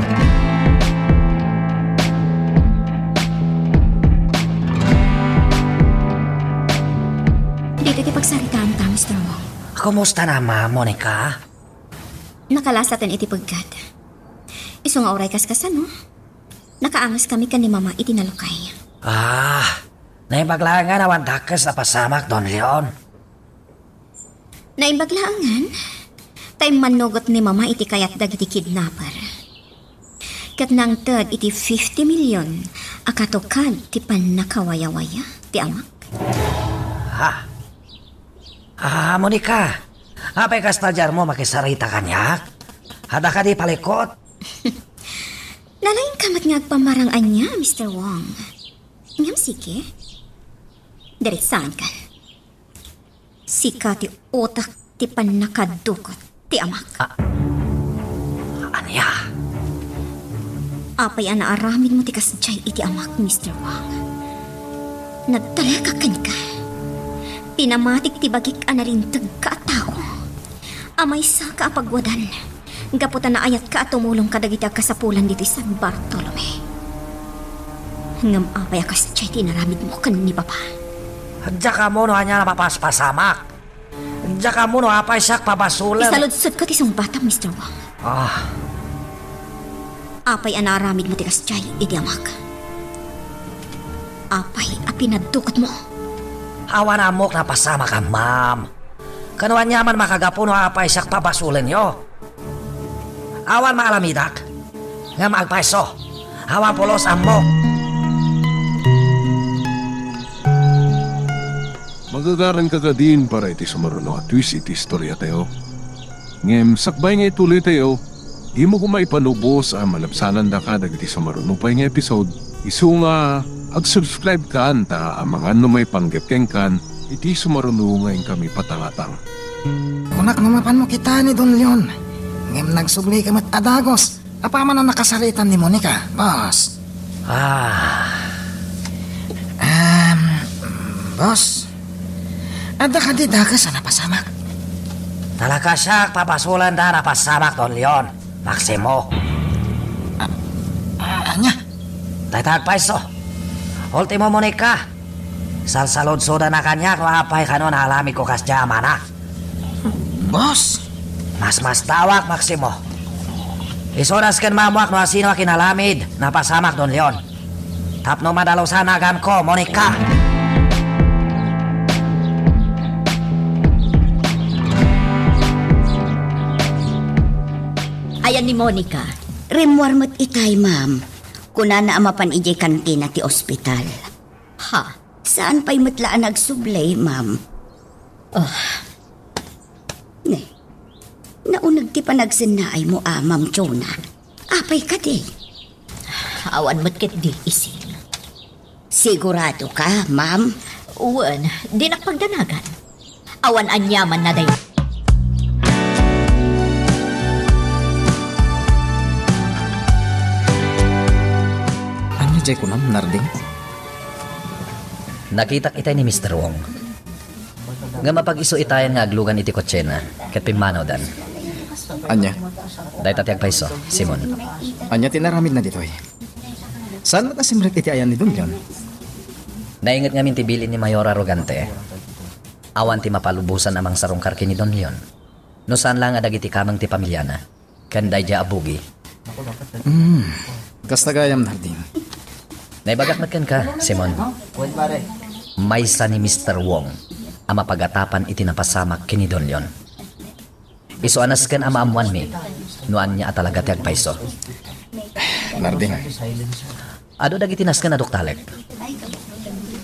Dito ti pagsaritaan ka, Mr. Wong. Kumusta na, Ma, Monica? Nakalasatan iti pagkat. Iso nga oray kaskasan, no? Nakaangas kami kan ni Mama iti nalukay. Naibaglangan awan dakas na pasamak, Don Leon. Naibaglangan? Tay manugot ni Mama iti kayat dagiti kidnapper. Kat nang tad iti 50 million akatukad ti panakawaya-waya ti amak. Monica, apay kastaljar mo makisarita kanyak? Hada ka di palikot? Nalain kamat nga agpamarang niya, Mr. Wong. Ngam sige. Diretsahan ka. Sika ti utak ti panakadukot ti amak. Anya? Apay anaaramid mo ti kasjay iti amak, Mr. Wong. Nagtalaga ka. Pinamatik ti bagik anarintag ka tao. Amay sa kaapagwadan. Gaputan na ayat ka at tumulong ka dagiti kasapulan dito San Bartolome. Ngam apay akas chay tinaramid mo kan ni Papa. Diya ka mo no anya na mapaspasamak. Diya ka mo no apay siyak pabasulan. Isaludsod ka tisong bata, Mr. Wong. Apay anaramid mo tikas chay idiamak. Apay apinadukot mo. Awan amok na pasama ka, ma'am. Kanuan niya man makagapo no apay siyak pabasulan yo. Awan maalamidak. Nga maagpaiso. Awan pulos amok. Magagaran ka din para iti sumaruno at twist iti istorya tayo. Ngem sakbay nga ituloy tayo. Di mo kumaipanubos ang malabsanan da ka dagiti sumaruno pa nga episode. Isu nga ag-subscribe ka ta ang mga may panggapkeng kan iti sumarunungayin kami patangatang. Kunak numapan mo kita ni Don Leon. Ngem nagsubli ka mat adagos. Apa man ang nakasaritan ni Monica, boss? Boss, ada ka di dagas sa napasamak? Talaga siya papasulan da napasamak Don Leon, Maximo. Anya? Taytag paiso. Ultimo Monica. Salsalod soda na kanya kung apay kanon halami ko kasya mana. Boss? Mas tawak Maximo. Isodas kan mamuak no asino kinalamid napasamak Don Leon. Tapno madalo sa nagam ko Monica. Ayan ni Monica. Rimwar mo't itay, ma'am. Kuna na amapan ijay kantina ti ospital. Ha? Saan pa'y matlaan nagsublay, ma'am? Ne. Naunag ti panagsinaay mo, Ma'am Jonah. Apay ka di. Awan mo't kit di isin. Sigurado ka, ma'am? Uwan, di nakpagdanagan. Awan anyaman na day. Jay ko nam, Narding. Nakita kita ni Mr. Wong. Nga mapag-iso itayan nga aglugan iti kotsena, ket pimanaw dan. Anya? Day tatiag paiso, Simon. Anya tinaramid na dito eh. Saan matasimrek iti ayan ni Don Leon? Naingat nga mintibilin ni Mayor Arrogante. Awan ti mapalubusan amang sarong karki ni Don Leon. No saan lang adag iti kamang ti pamilyana. Kanday dya abugi. Kastagayam, Narding. Naibagat matkan ka, Simon. Maysa ni Mr. Wong ang mapagatapan iti napasamak kini Don Leon. Iso anas kan ama amuan mi, nuan niya atalaga tiag paiso. Narding. Ado dagiti nasken adok talek.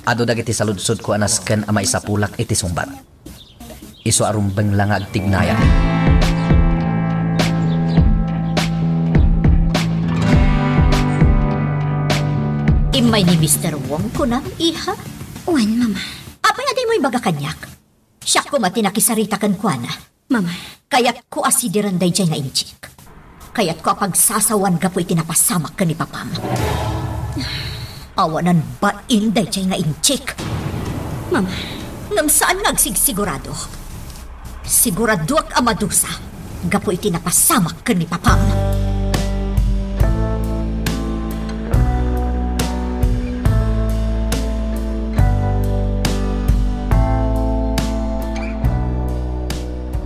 Ado dagiti saludsod ko anasken ama isapulak iti sumbat. Iso arumbeng lang agtignayan. Imay ni Mr. Wong ko na, iha? Uwan, mama. Apay aday mo'y baga kanyak. Siya ko matinakisarita kan kwa na. Mama. Kayat ko asidiran day dyan nga inchik. Kayat ko apagsasawan ka po itinapasamak ka ni papam. Awanan ba inday dyan nga inchik? Mama. Ngam saan nagsigsigurado? Siguraduak amadusa. Gapo itinapasamak ka ni papam.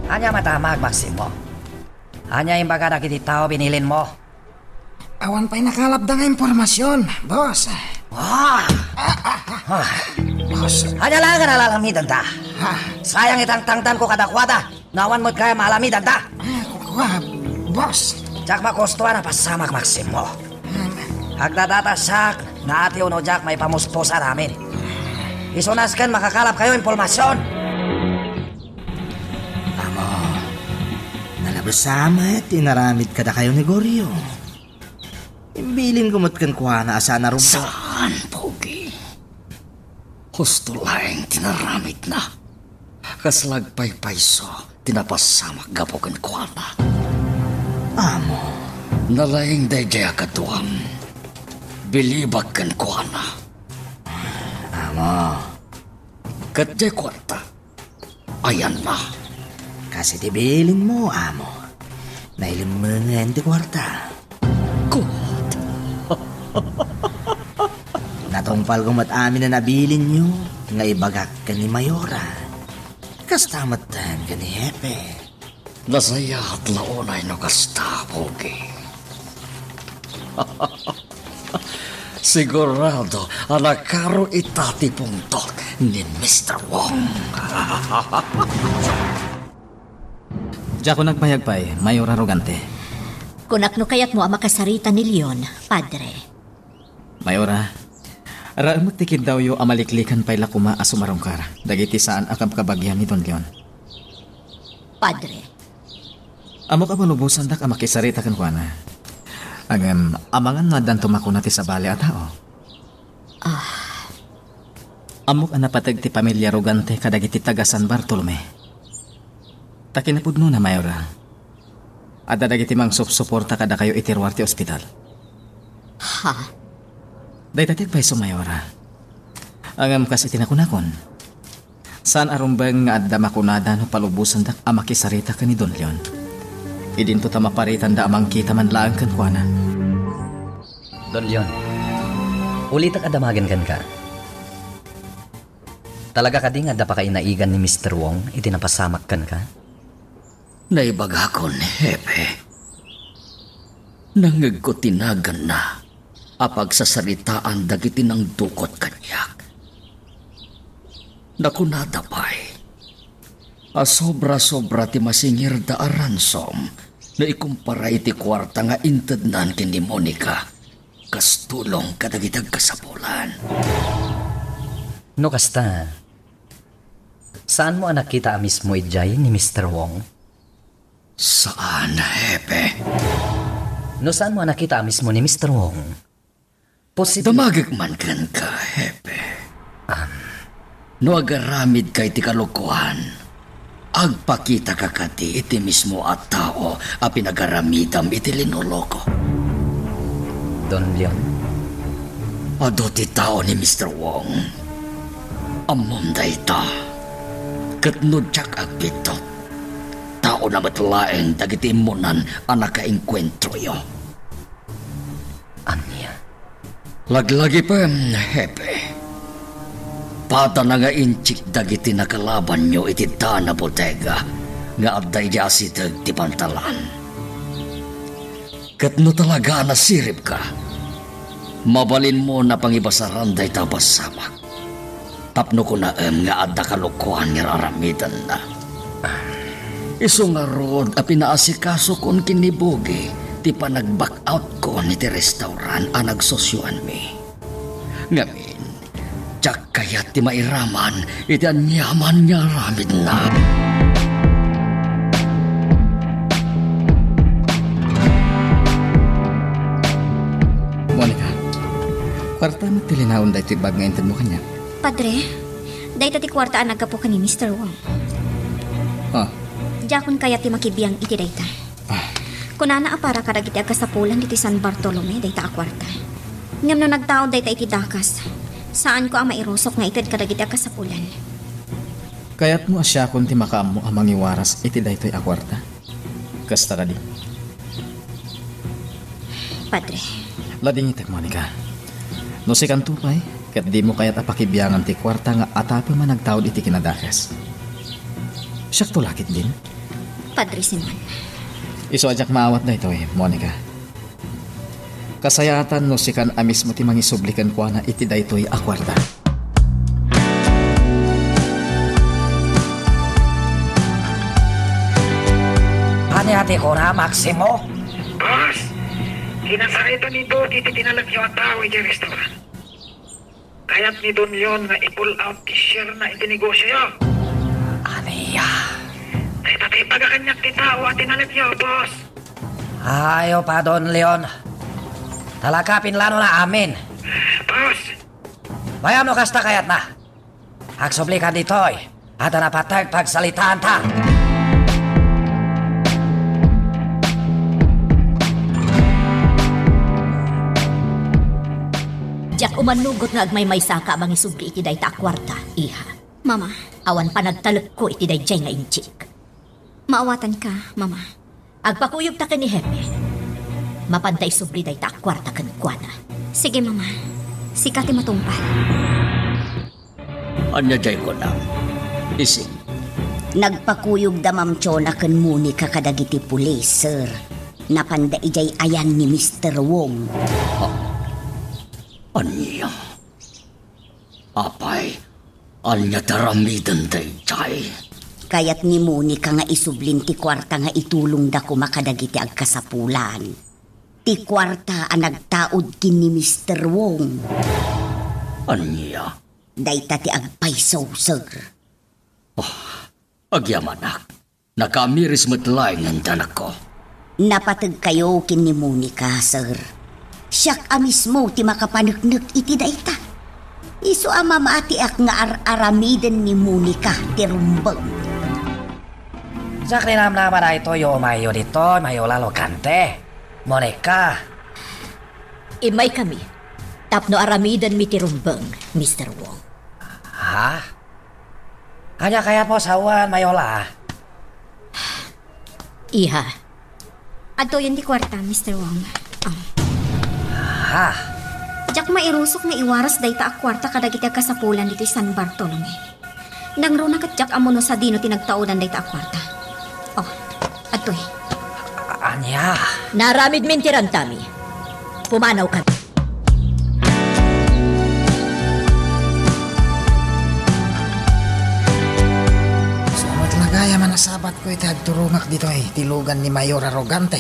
Anya matamag, Maximo. Anya yung baga na kiti tao binilin mo. Awan pa'y nakalapda nga impormasyon, boss. Boss. Anya lang ka nalalamidan ta. Sayang itang-tangtan ko kadakwada. Nawan mo't kaya malamidan ta. Boss. Jack makustuwa na pasamak, Maximo. Agdadatasak na ati uno Jack may pamuspusa namin. Isunas kan makakalap kayo impormasyon. Nalabasama tinaramid kada kayo negoryo. Imbilin ko matkan kuha na asa na rumpo. Saan, Pogi? Husto laing tinaramid na. Kaslagpay paiso, tinapasamak gapokan kuha na. Amo. Nalaing dayjay akatuan. Bilibag kan kuha na. Amo. Katjay kwarta. Ayan na. Kasi tibilin mo, amo. Nailimmengan di kwarta. Good. Natungpal ko mat amin na nabilin nyo nga ibagak ka ni Mayora. Kastamatan ka ni Hepe. Nasaya at launay no kasta, Pogi. Sigurado anakaro itati puntok ni Mr. Wong. Diya ko nagpayagpay, Mayor Arrogante. Kunakno kayat mo ang makasarita ni Leon, Padre. Mayora, raamot tikid daw yo amaliklikan pay lakuma asumarongkar. Dagiti saan akab kabagyan ni Don Leon. Padre. Amo ka manubusan dak makisarita kan kuana. Agam, amangan nga dan tumakuna ti sa bali at tao. Amok ang napatag ti pamilya Rogante kadagiti taga San Bartolome. Takinapudno na Mayora. At dadagiti mang suporta kada kayo itirwar ti ospital. Ha? Daytatit pa iso Mayora. Angam kasi tinakunakon. Saan arumbang nga adda makunada no palubusan dak amakisarita ka ni Don Leon. Idinto ta maparitan da amang kita man laang kan kuana. Don Leon, ulit ka damagan kan ka. Talaga ka di nga da pa kainaigan ni Mr. Wong, itinapasamak kan ka? Naibaga ko ni Hepe. Nangag ko tinagan na apag sa saritaan dagiti ng dukot kanyak. Nakunada pa'y sobra-sobra ti masingir da aransom na ikumpara iti kwarta nga intednan kin ni Monica kas tulong kadagitag kasapulan. No kasta, saan mo nakita mismo ijay ni Mr. Wong? Saan, Hepe? No saan mo nakita mismo ni Mr. Wong? Damagig man kan ka, Hepe. No agaramid kay ti kalukuhan, agpakita ka kati iti mismo at tao a pinagaramidam iti linoloko. Don Leon? Ado ti tao ni Mr. Wong. Amom da ita. Katnudyak agbitot. Tao na matulaeng dagiti imunan ang nakainkwentro yo. Anya? Laglagi pa, Hepe. Pata na nga inchik dagiti nakalaban nyo iti dana bodega nga abday jasitag ti pantalan. Katno talaga nasirip ka, mabalin mo na pangibasaran day tapasamak. Tapno ko na nga adda kalukuhan nga raramitan na. Iso nga rod a pinaasikaso kon kinibugi ti panag-back out ko ni ti restaurant a nagsosyuan mi. Ngamin, tsak kayat ti mairaman iti anyaman niya ramid na. Monica, kwarta mo tilinaon da ito ibag nga inted mo kanya. Padre, dahi tati kwarta ang nagkapo ka ni Mr. Wong. Jakon kaya ti makibiyang iti dayta. Kunana para karagiti agkasapulan iti San Bartolome dayta a kwarta. Ngam no nagtaon dayta iti dakas. Saan ko ang mairosok nga ited karagiti agkasapulan? Kaya't mo asya kung ti makaam mo ang mangiwaras iti daytoy a kwarta. Kasta ka di. Padre. Lading itek, Monica. No si kantupay, kat di mo kaya't apakibiyangan ti kwarta nga atapo man nagtaod iti kinadakas. Siyak tulakit din. Padre Simon. Iso ajak maawat na ito Monica. Kasayatan no si kan amis mo ti mangisublikan ko na iti daytoy a kwarta. Hati-hati ko na, Maximo. Boss, kinasarito ni Don iti tinalagyo ang tao iti restaurant. Kaya't ni Don Leon nga i-pull out ti share na iti negosyo. Aniya. Ay tatay pagakanyak ti tao at tinalagyo, boss. Ayo pa, Don Leon. Talaga pinlano na amin. Boss. Bayam no kasta kayat na. Agsublikan ditoy. At napatag pagsalitaan ta. Diyak umanugot nga agmay-may saka amang isubli iti day ta kwarta, iha. Mama. Awan pa nagtalog ko iti day jay nga inchik. Maawatan ka, Mama. Agpakuyog ta ka ni Hepe. Mapantay subli day ta kwarta kan kuana. Sige, Mama. Sikati matumpal. Anya jay ko na. Ising. Nagpakuyog da Ma'am Chona ken Monica kadagiti pulis, sir. Napanda ijay ayan ni Mr. Wong. Anya. Apay. Anya taramidan day jay. Kayat ni Monica nga isublin ti kwarta nga itulong da kumakadagiti agkasapulan. Ti kwarta ang nagtaod kin ni Mr. Wong. Anya. Dayta ti agpaysaw, sir. Agyamanak. Nakamiris matlaing ang tanak ko. Napatag kayo kin ni Monica, sir. Siyak a mismo ti makapanagnak iti dayta. Iso ang mamatiak nga aramiden ni Monica ti rumbang. Sakli naman na ito yung mayo dito, mayo lalo kante. Monica. Imay kami. Tapno aramidan mi ti rumbang, Mr. Wong. Ha? Kanya kaya po sawan, mayola. Iha. Ato yun di kwarta, Mr. Wong. Ha? Jak mairusok nga iwaras day ta kwarta kadagiti kasapulan dito San Bartolome. Nang runa kat jak amuno sa dino tinagtaunan day ta kwarta. Oh, atoy. Anya? Naramid min ti rantami. Pumanaw kami. Gaya man nasabat ko iti agturungak dito tilugan ni Mayor Arrogante.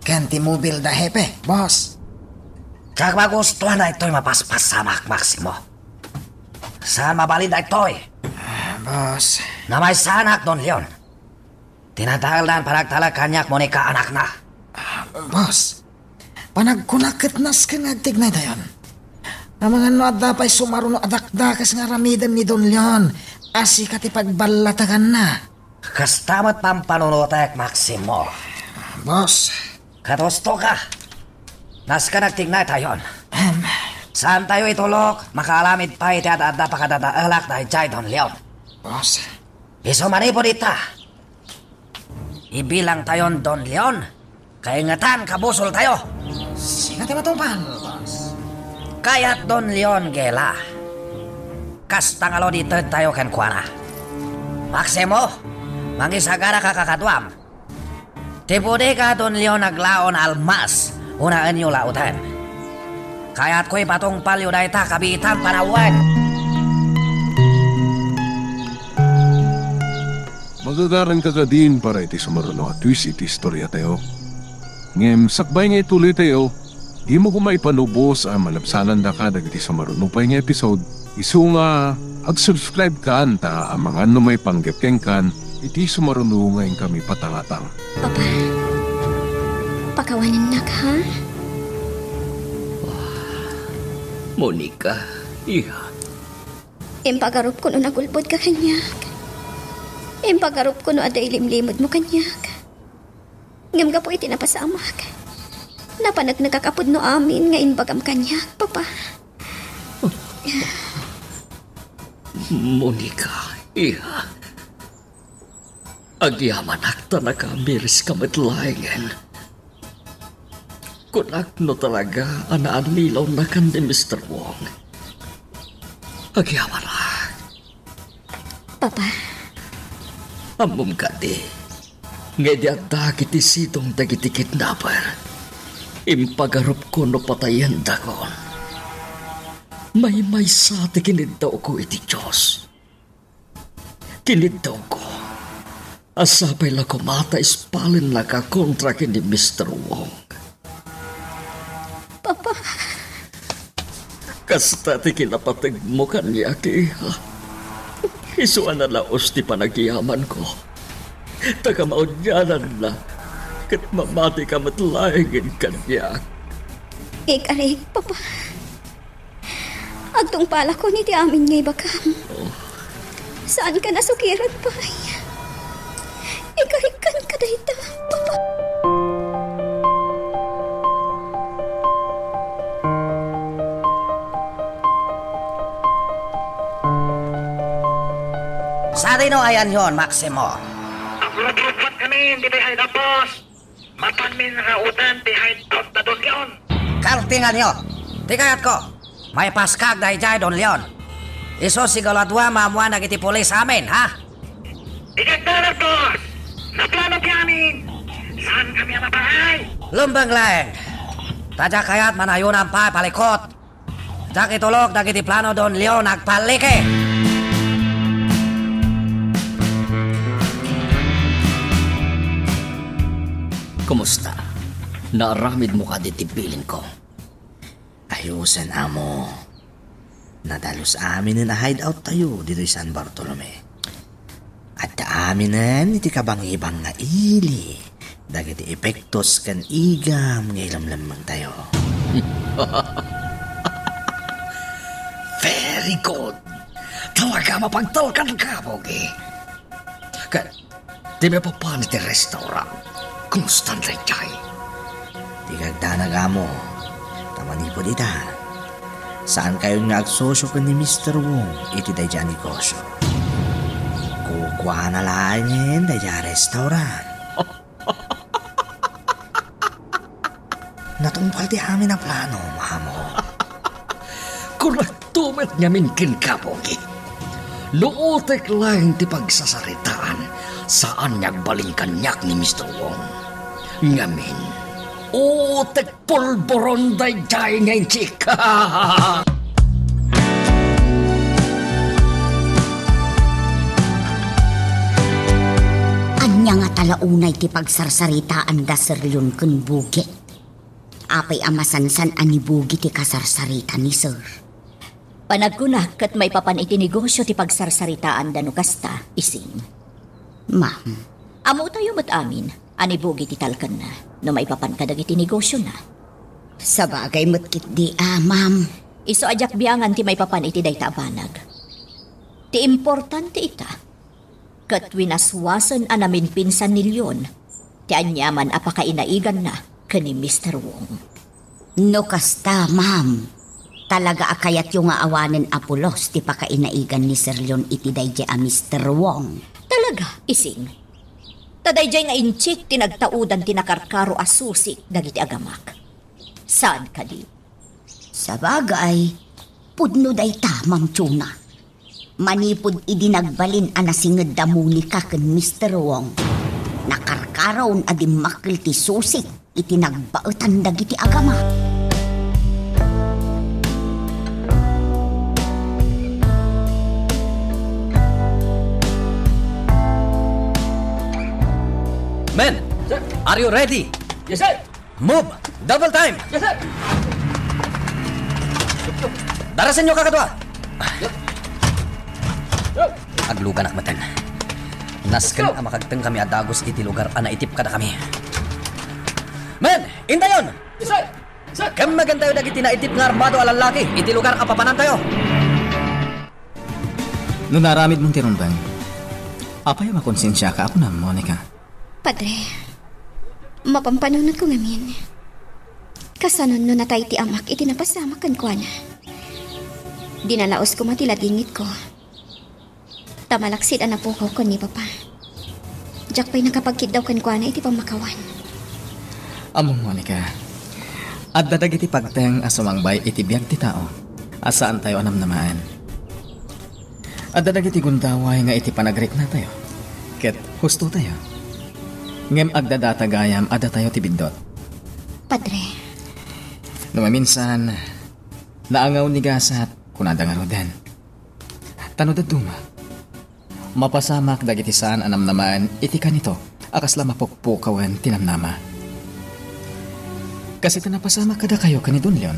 Ken ti mobil da hepe, boss. Kag magustuhan na ito'y mapaspas sa Maximo. Saan mabalid na ito'y? Boss. Na may sanak, Don Leon. Tinatagal na ang panagtalag kanyak Monica anak na. Boss, panagkunakit nas ka nagtignay dayon. Na mga no adapay sumaruno adakdakas nga ramidan ni Don Leon. Asi ka ti pagbalatagan na. Kastamat pampanunotek, Maximo. Boss. Katusto ka. Nas ka nagtignay tayon. Saan tayo itulok? Makaalamid pa iti at adda pakadadaalak na ijay, Don Leon. Boss. Isumani po dita. Ibilang tayon, Don Leon. Kaingatan, kabusol tayo. Singati matumpal, boss. Kaya't Don Leon gela. Kastangalo dito tayo kenkwana. Maximo, mangisagara ka kakadwam. Tipude ka Don Leon naglaon almas, unaan nyo lautan. Kaya't ko'y patong palyo na ita kabitan panawan. Magagaran ka din para iti sumaruno at twist iti istorya tayo. Ngem, sakbay nga ituloy tayo, di mo kumaipanubos ang malapsanan da ka dagiti sumaruno pa nga episode. Isu nga, ag-subscribe ka anta ang mga may panggapkeng kan, iti sumaruno ngayon kami patangatang. Papa, pakawanan na ka, ha? Monica, iha. Impagarup ko no nagulpod ka kanyak. Impagarup ko no aday limlimod mo kanyak. Ngam ka po iti napasamak. Napanag nagkakapod no amin nga inbagam kanyak, Papa. Monica, iha. Agyaman akta na kamiris kamatlaingen. Kunak no talaga anaan lilaw na kan ni Mr. Wong. Agyaman na. Papa. Amom kadi. Ngedya dagiti sitong dagiti kidnapper. Impagarup ko no patayan dakon. May sa ti kiniddaw ko iti Diyos. Kiniddaw ko. Asapay la kumata ispalin na ka kontra kini Mr. Wong. Papa. Kasta ti kinapatag mo kanya kiha. Isuan na laos ti panagyaman ko. Taga maudyanan na. Kat mamati ka matlaingin kanya. Ikarig, Papa. Agtong pala ko ni ti amin ngay bakam. Saan ka nasukiran pa? Ikarikan ka dahita, Papa. Sa dino ayan yon, Maximo. Aglubat kami, hindi tayo tapos. Mapanmin nga utan, ti hideout na Don Leon. Kaltingan nyo. Tikayat ko. May paskag na ijay, Don Leon. Iso sigaladwa mamuan na iti pulis amin, ha? Ikagdalag, boss! Naplano amin! Saan kami ang mabahay? Lumbang lang. Tadya kaya't manayunan pa palikot. Jak itulog na iti plano Don Leon nagpalike. Kumusta? Naaramid mo ka ditibilin ko. Ayusan, amo. Nadalos amin na hideout tayo dito sa San Bartolome. At aaminan iti kabang-ibang nga ili. Dagiti epektos kan igam nga ilamlamang tayo. Very likod. Talaga mapagtalkan ka, Bogi. Kaya, di ba pa ni restaurant? Kumusta na jay? Di kagdanaga mo. Tamani po dita. Saan kayo nga agsosyo ka ni Mr. Wong iti day dyan negosyo? Kukuha na lang yun day dyan restaurant. Natungpal di amin na plano, mamo. Kulatumet niya minkin ka, Bogi. Luotek lang ti pagsasaritaan saan niyag baling kanyak ni Mr. Wong. Ngamin, utek pulboron day jay ngayon, chika. Anya nga talaunay ti pagsarsaritaan da Sir Leon kun Bugi. Apay amasansan ani Bugi ti kasarsarita ni Sir. Panagkunak kat may papan iti negosyo ti pagsarsaritaan da no kasta, ising. Ma'am, Amo tayo mat amin, ani Bugi ti talkan na, no may papan kadag iti negosyo na. sa bagay matkit di ma'am. Iso ajak biyangan ti may papan iti dayta abanag. Ti importante ita, kat winaswasan anamin pinsan ni Leon, ti anyaman apakainaigan na kani Mr. Wong. No kasta, ma'am. Talaga akayat yung aawanin apulos ti pakainaigan ni Sir Leon iti dayjay a Mr. Wong. Talaga, ising. Tadayjay nga inchik tinagtaudan tinakarkaro asusik dagiti agamak. Saan ka di? Sa bagay, pudno dayta, Ma'am Chuna. Manipud idinagbalin anasinged da Monica ken Mr. Wong. Nakarkaron adim makil ti susik iti nagbaetan dagiti agamak. Men, Sir. are you ready? Yes, sir. Move! Double time! Yes, sir. Darasan nyo kakadwa! Aglugan akmatan. Nasken ang makagteng kami adagos iti lugar ana itip kada kami. Men, indayon! Yes, sir. Sir. Kem magantayo dagiti na itip nga armado alalaki iti lugar apapanan tayo. No naramid mong tirunbang, apay makonsensya ka ako na, Monica. Padre, mapampanunod ko ngamin. Kasanon no natay ti amak iti napasama kan kwa na. Dinalaos ko matiladingit ko. Tamalaksit ang napukaw ko ni Papa. Jack pa'y nakapagkit daw kan kwa na iti pamakawan. Among Monica, at dadag iti pagteng asumangbay iti biyag ti tao, asaan tayo anamnamaan. At dadag iti gundaway nga iti panagrik na tayo, ket husto tayo. Ngem agdadata gayam ada tayo ti bindot. Padre, Numaminsan, naangaw ni gasat kunada nga rodan. Tanod duma. Mapasamak dagiti saan anamnamaan iti kanito akas la mapukpukawan tinamnama. Kasi tanapasamak kada kayo kani Don Leon.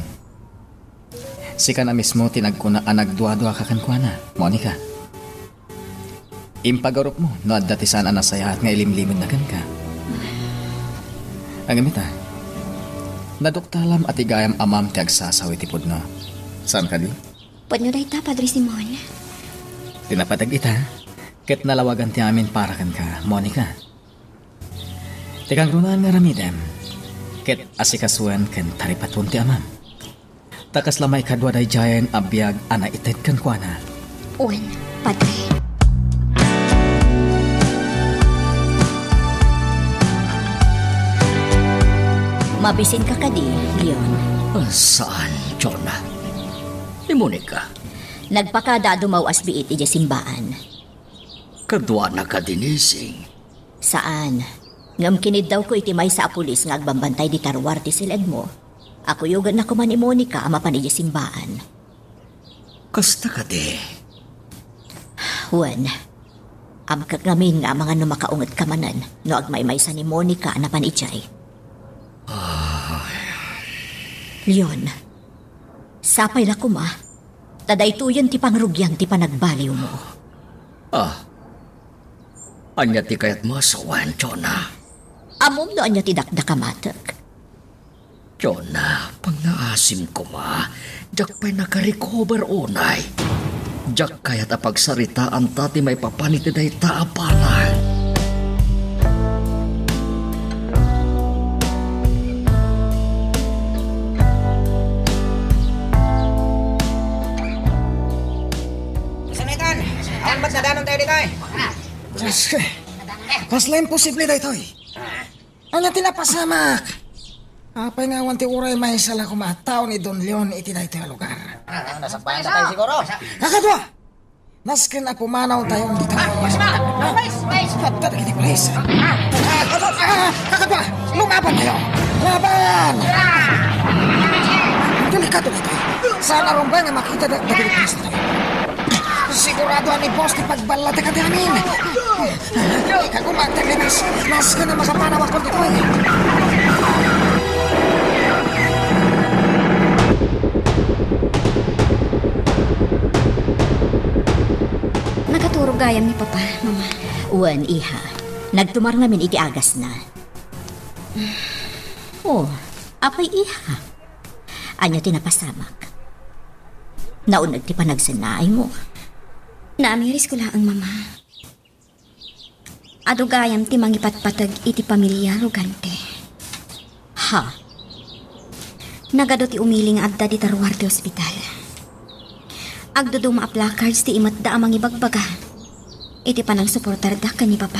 Sika na mismo tinagkuna anagdua-dua kakankwana, Monica. Impagarup mo no adda ti saan anasayahat nga ilimlimod na kan ka. Ang imita, naduktalam at igayam amam ti agsasaw iti pudno. Saan ka di? pudno dayta, Padre Simon. Tinapatag ita, ket nalawagan ti amin para kan ka, Monica. Tikang runaan nga ramidem, ket asikasuan ken taripatun ti amam. Takas lamay kadwa day jayan abiyag ana ited kan kuana. Uwan, Padre. Mabisin ka kadi, Leon. Saan, Chona? Ni Monica. Nagpakada dumawas biit iti simbaan. Kadwa na ka dinising. Saan? Ngam kinid daw ko iti may sa pulis nga agbambantay di tarwar ti silid mo. Ako yugan na kuman ni Monica ama pan iti simbaan. Kasta ka di. Juan, amkag ngamin nga mga numakaungat kamanan no agmay-may sa ni Monica na pan ijay. Leon, sapay la kuma. Taday tuyan ti pangrugyan ti panagbaliw mo. Anya ti kayat mo sawan, Chona. Amom no anya ti dakdakamatag. Chona, pag naasim ko ma, jak pa'y nakarecover unay. Jak kaya't apagsaritaan tati may papanit day taapalan. Sanitan, awan ba't nadanon tayo dito eh? Diyos ko, kasla imposible dito eh. Ano tinapasamak? Apay nga wanti uray may sala kumataw ni Don Leon iti dito yung lugar. Nasampayan na tayo siguro. Kakadwa! Naskin na pumanaw tayong dito. Kapta na kiti polis. Kakadwa! Lumaban tayo! Laban! Delikado dito eh. Saan arong ba nga makita na kiti polis na tayo? Sigurado ni boss ni pagbalate ka namin. Ikaw kumagtag linas. Naskin na makapanaw ako dito eh. Nagaturog gayam ni Papa, Mama. Uwan, iha. Nagtumar namin iti agas na. Oh, apay iha. Anya tinapasamak. Naunag ti panagsanay mo. Naamiris ko lang, Mama. Ado gayam ti mangipatpatag iti pamilya rugante. Ha? Nagado ti umiling adda di Tarwar ti ospital. Agdo mga placards ti imatda amang ibagbaga. Iti panang suportar da ka ni Papa.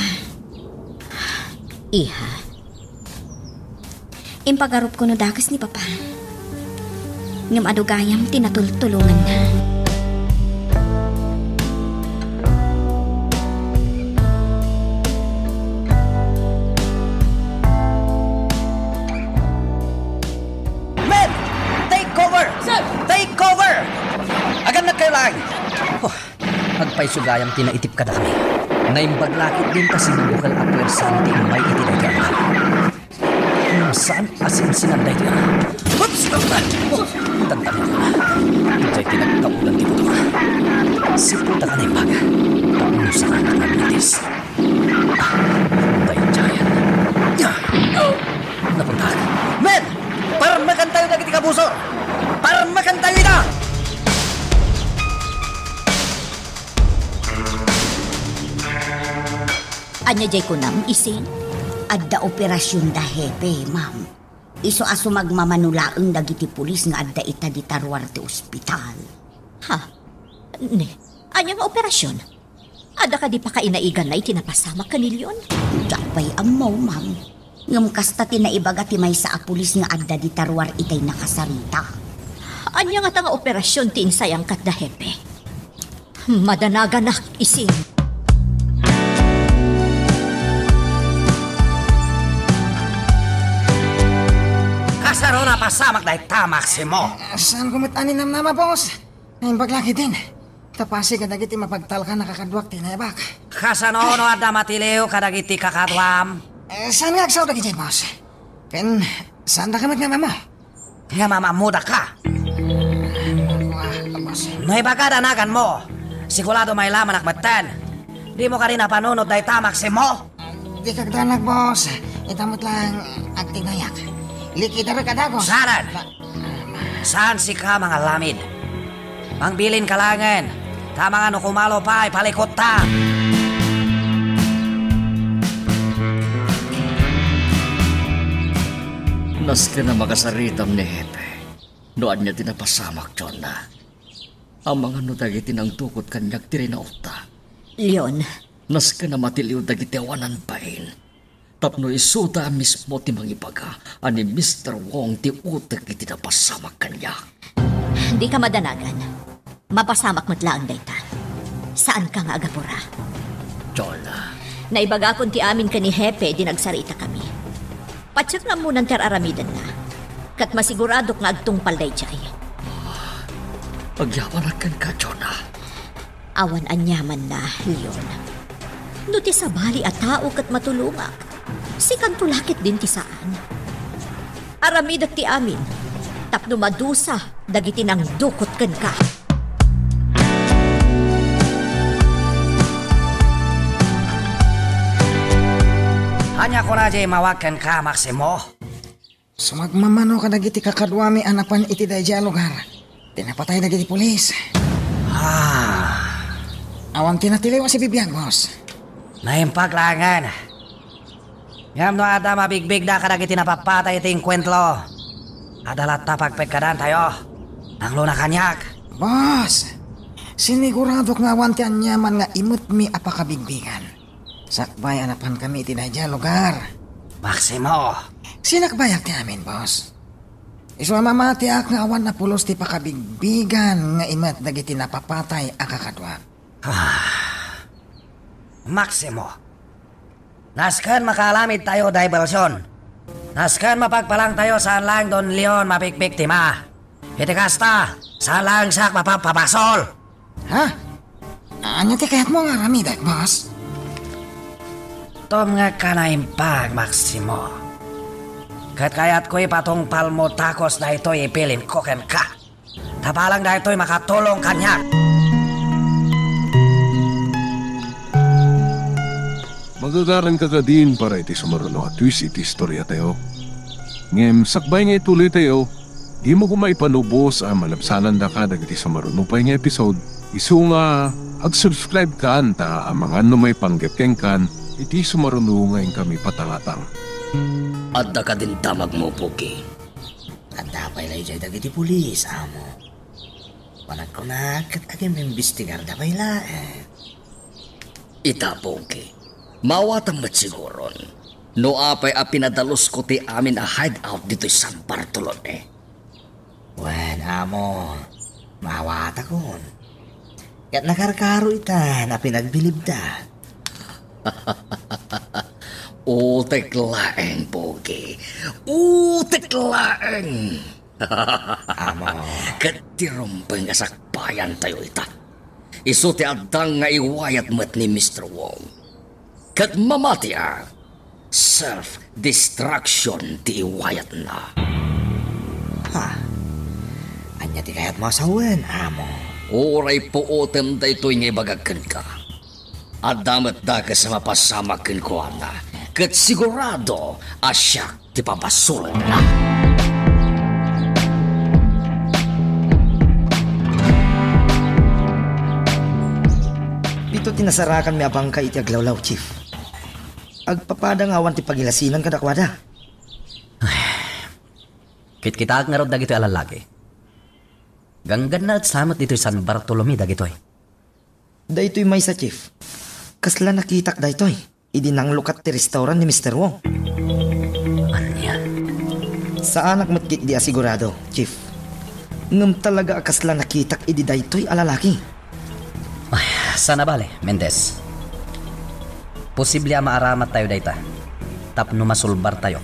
Iha. Impagarup ko no dakas ni Papa. Ngam adugayam tinatultulungan na. Men! Take cover! Sir! Take cover! Agad na kayo lang! Oh, magpaisugayang tinaitip ka na kami. Naimbaglakit din kasi ng bukal apwersan ti may itinagyan ka. Saan asin sinanday diya? Oops! Oh, tagtamin ko na. Ito'y tinagtaulan di ko ito. Siputa ka na yung baga. Tapos sa anak na bilis. Tayo giant. Napunta ka. Men! Parang makantayo na kiti kabusor! Parang makantayo na! Anya jay ko nam isin. Adda operasyon da hepe, ma'am. Iso aso magmamanulaang dagiti pulis nga adda ita di Tarwar ti ospital. Ha? Ne, anya nga operasyon? Adda ka di pa kainaigan na itinapasama kanilyon? Dapay amaw, ma'am. Ngam kasta tinaibaga ti may sa pulis nga adda di Tarwar itay nakasarita. Anya nga nga operasyon ti insayang kat da hepe? Madanagan na isin. Kasaro na pasamak dahil tamak si mo. Saan kumit aninam nama, boss? Ngayon baglaki din. Tapasi ka dagiti mapagtalka nakakadwak tinayabak. Kasano no ada matiliw kadagiti kakadwam. Saan nga agsaw dagiti, boss? Ken, saan da kamit nga mama? Nga mamamuda ka. No ibaga danagan mo. Sigurado may laman akbatan. Di mo ka rin napanunod dahil tamak si mo. Di kagdanag, boss. Itamot lang agting nayak. Likita rin kadagos. Saran! Saan si ka mga lamid? Pangbilin kalangan. Tama nga no kumalo pa ay palikot ta. Nas ka na makasaritam ni Hepe. Noan niya tinapasamak, John na. Ang mga no dagiti nang tukot kanyak tiri na uta. Leon. Nas ka na matiliw dagiti awanan pain. Tapno isuta mismo ti mangibaga ani Mr. Wong ti utek iti napasamak kanya. Di ka madanagan. Mapasamak matlaang dayta. Saan ka nga agapura? Jola. Naibaga kon ti amin ka ni Hepe di nagsarita kami. Patsak na munang teraramidan na. Kat masiguradok nga agtungpal day jay. Pagyawanakan ka, Jonah. Awan anyaman na, Leon. No ti sabali at tao kat matulungak. Si kantulakit din ti saan. Aramidak ti amin. Tapno madusa, dagiti nang dukot ken ka. Hanya ko na jay mawakan ka, Maximo. Sumagmamano ka dagiti kakadwami anapan iti dayjay lugar. Tinapatay dagiti pulis. Ah, Awan tinatiliw si Bibiang, boss. Naimpaglangan. Ngam no ada mabigbig na kadagiti napapatay iting kwentlo. Adalat na pagpagkadan tayo. Ang luna kanyak. Boss, sinigurado nga awan ti anyaman nga imut mi apakabigbigan. Sakbay anapan kami ti dayja lugar. Maximo. Sinakbayak ti amin, boss. Isu mamati ak nga awan na pulos ti pakabigbigan nga imat dagiti napapatay akakadwat. Maximo. Naskan makalamid tayo diversyon. Naskan mapagpalang tayo saan lang Don Leon mapikbiktima. Itikasta, saan lang sak mapapabasol. Ha? Anya ti kayat mo nga ramidak, boss? Tom nga ka na impag, Maximo. Kayat ko'y patong palmo takos na ito'y ipilin koken ka. Tapalang na ito'y makatulong kanyak. Magagaran ka din para iti sumaruno at twist iti istorya tayo. Ngem, sakbay nga ituloy tayo, di mo kumay panubos ang malabsanan da ka dagiti sumaruno pa nga episode. Isu nga, ag-subscribe ka anta ang mga may panggepkeng kan, iti sumaruno ngayon kami patalatang. Adda ka din damag mo, Pogi. Adda pa ilay dyan dagiti pulis, amo. Panag ko na katagim imbestigar da pa ilaan. Ita, Pogi. Mawatang matsiguron. No apay a pinadalos ko ti amin a hideout dito sa San Bartolome. Wen, amo. Mawata kon. Kat nakarkaro ita na pinagbilib da. Utek laeng, Pogi. Utek laeng. Amo. Katirumpeng asakbayan tayo ita. Isu ti adang nga iwayat mat ni Mr. Wong. Kat mamati self-destruction ti iwayat na. Ha? Anya ti kayat mo asawen, amo. Oray po otem da ito'y nga ibagagkan ka. Adamat da ka sa mapasamakin ko na. Kat sigurado asyak ti papasulan na. Dito tinasarakan mi abang ka iti aglawlaw, Chief. Agpapada nga awan ti pagilasinan kadakwada. Kit-kita nga rod dagito'y alalaki. Ganggan na at samot dito'y San Bartolome dagito'y. Daytoy may sa, Chief. Kasla nakitak daytoy. Idi nang lukat ti restaurant ni Mr. Wong. Anya? Sa anak matkit di asigurado, Chief. Ngam talaga akasla nakitak idi daytoy alalaki. Ay, sana bale, Mendez. Posible maaramat tayo dayta. Tapno masulbar tayo.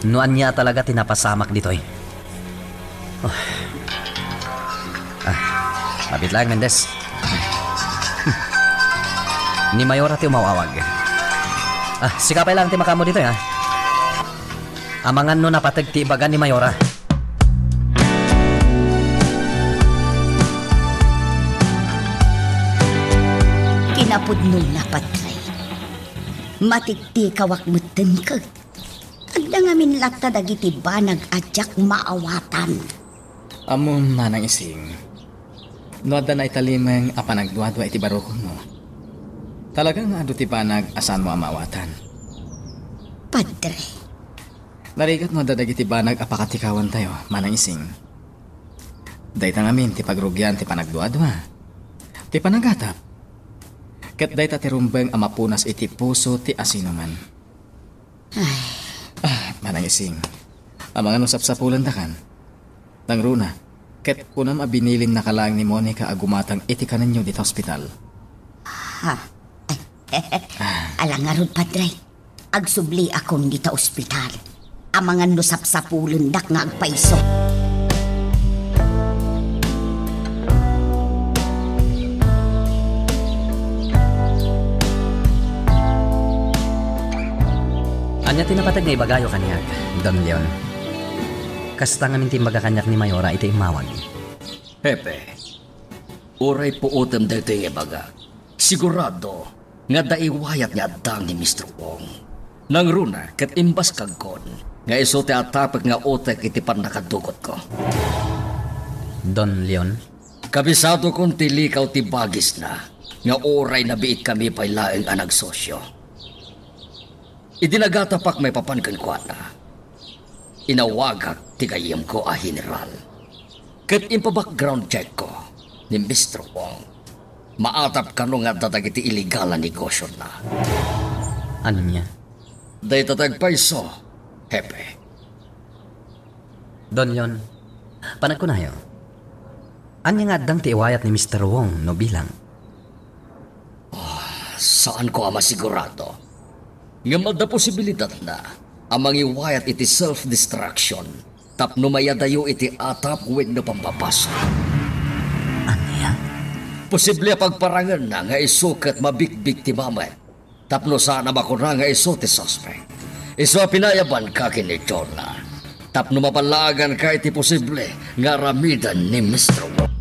Nuan niya talaga tinapasamak dito'y. Oh. Mabit lang, Mendez. Ni Mayora ti umawawag. Sikapay lang ti makamo dito, ha? Amangan no napatag ti ibagan ni Mayora. Kinapudnol na patray. Matikti kawak mutin ka. Agda nga minlata dagiti banag adyak maawatan. Amon manang ising. Noda na italimeng apanagduadwa iti barokon mo. Talagang ado ti banag asan mo amawatan. Padre. Narigat no dadagiti banag apakatikawan tayo, manang ising. Dayta ngamin ti pagrugyan ti panagduadwa. Ti panagatap. Ket dayta ti rumbeng amapunas iti puso ti asinuman. Manang ising. Amangan usap sa pulan dakan. Tangruna, ket kunam abinilin nakalaang ni Monica agumatang iti kananyo dito ospital. Alangarod, Padre. Agsubli akong dita ospital. Amangan lusap sa pulundak nga agpaiso. Anya tinapatag nga ibagayo kanyak, Don Leon. Kasta nga minti magakanyak ni Mayora iti imawag. Pepe, oray po utem dito yung ibaga. Sigurado nga daiwayat nga adang ni Mr. Wong. Nang runa kat imbas kagkon nga iso ti atapag nga otek iti pan nakadugot ko. Don Leon? Kabisado kong tilikaw ti bagis na nga oray na biit kami pa'y laing anag sosyo. Idinagatapak may papankan ko na. Inawagak tigayim ko a general. Kat impa-background check ko ni Mr. Wong. Maatap ka nga dadagiti illegal na negosyo na. Ano niya? Day tatagpaiso, hepe. Don Leon, panagkunayo. Anya nga adang tiiwayat ni Mr. Wong no bilang? Saan ko masigurado? Nga malda posibilidad na amang iwayat iti self-destruction tapno mayadayo iti atap wig no pampapasa. Anya? Posible pagparangan na nga isukat mabigbig ti mamet tapno sana makuna nga iso ti suspect. Iso pinayaban ka kini Chorla tapno mapalagan ka iti posible nga ramidan ni Mr. Wong.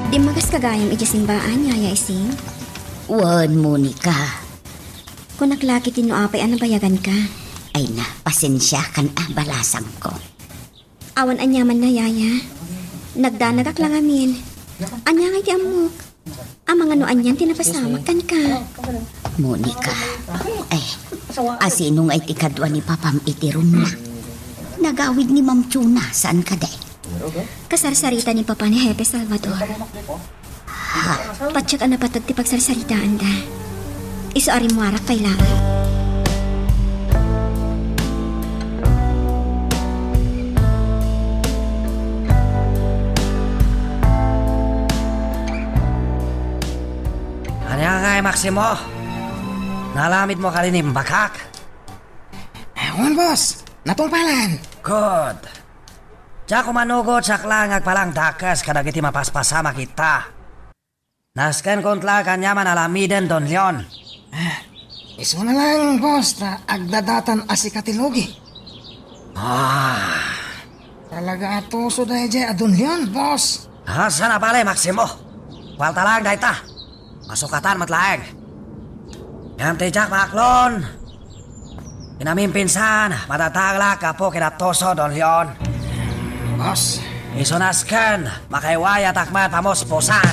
Di magas kagayam iti simbaan, yaya ising? Wan, Monica. Kung naklaki tino apay, ano bayagan ka? Ay na, pasensya kan balasang ko. Awan anyaman na, yaya. Nagdanagak lang amin. Anya nga iti amok. Amang ano anyan, tinapasamak kan ka. Monica, asino nga iti kadwa ni Papam iti room na. Nagawid ni Ma'am Chuna, saan ka day? Kasarsarita ni Papa ni Hepe Salvador. Patsyak na patag ti pagsarsaritaan da. Iso arimwarak kailangan. Ano nga Maximo? Nalamit mo ka rin yung bakak? Ewan, boss. Natungpalan. Good. Diya kumanugot sa klangag palang dakas kadag iti mapaspasama kita. Nasken kontla kanyaman alamiden Don Leon. Iso na lang, boss, na agdadatan asikatilogi. Talaga atuso dahil dyan adun yan, boss. Asa na pala, Maximo? Walta lang dahil ta. Masukatan matlaeng. Yan tijak maklon. Inamin pinsan, matatagla ka po kinatoso Don Leon. Boss. Isunaskan, makaiwaya takmat pamos posan.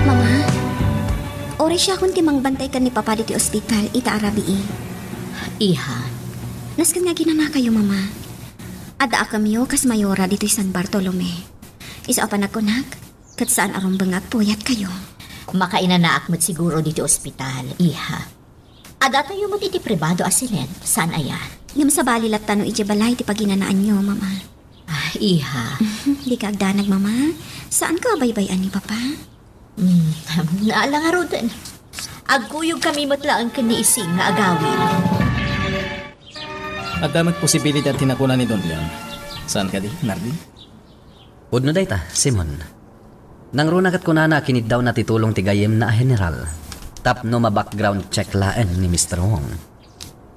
Mama, ori siya kung timang bantay ka ni Papa dito ospital, ita arabi Iha. Naskan nga ginana kayo, Mama. Ada kamiyo kas mayora dito San Bartolome. Isa pa nagkunak, kat saan arong bangag puyat kayo. Makainanaak mo't siguro dito ospital, iha. Ada tayo mo diti pribado asilen, saan aya? Ngam sa balilat tanong iti balay ti paginanaan nyo, Mama. Iha. Di ka agdanag, Mama. Saan ka baybayan ni Papa? Naala nga ro din. Agkuyog kami matlaan ka ni ising nga agawin. At damat posibilidad tinakuna ni Don Leon. Saan ka di, Nardi? Udno day ta, Simon. Nang runagat ko na kinid daw na titulong tigayem na general. Tapno ma-background check laen ni Mr. Wong.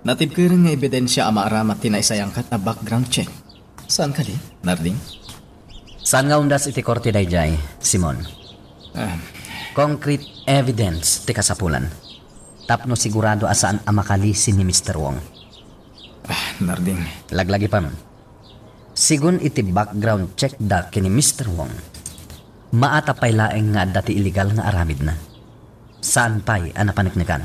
Natibkirin nga ebidensya ama aramat tinaisayangkat na background check. Saan ka di, Nardi? Saan nga undas iti korte dayjay, Simon? Concrete evidence ti kasapulan. Tapno sigurado asaan amakalisin ni Mr. Wong. Narding. Laglagi pa nun. Sigun iti background check da kini Mr. Wong. Maata pay laeng nga dati illegal nga aramid na. Saan pa'y anapaniknikan?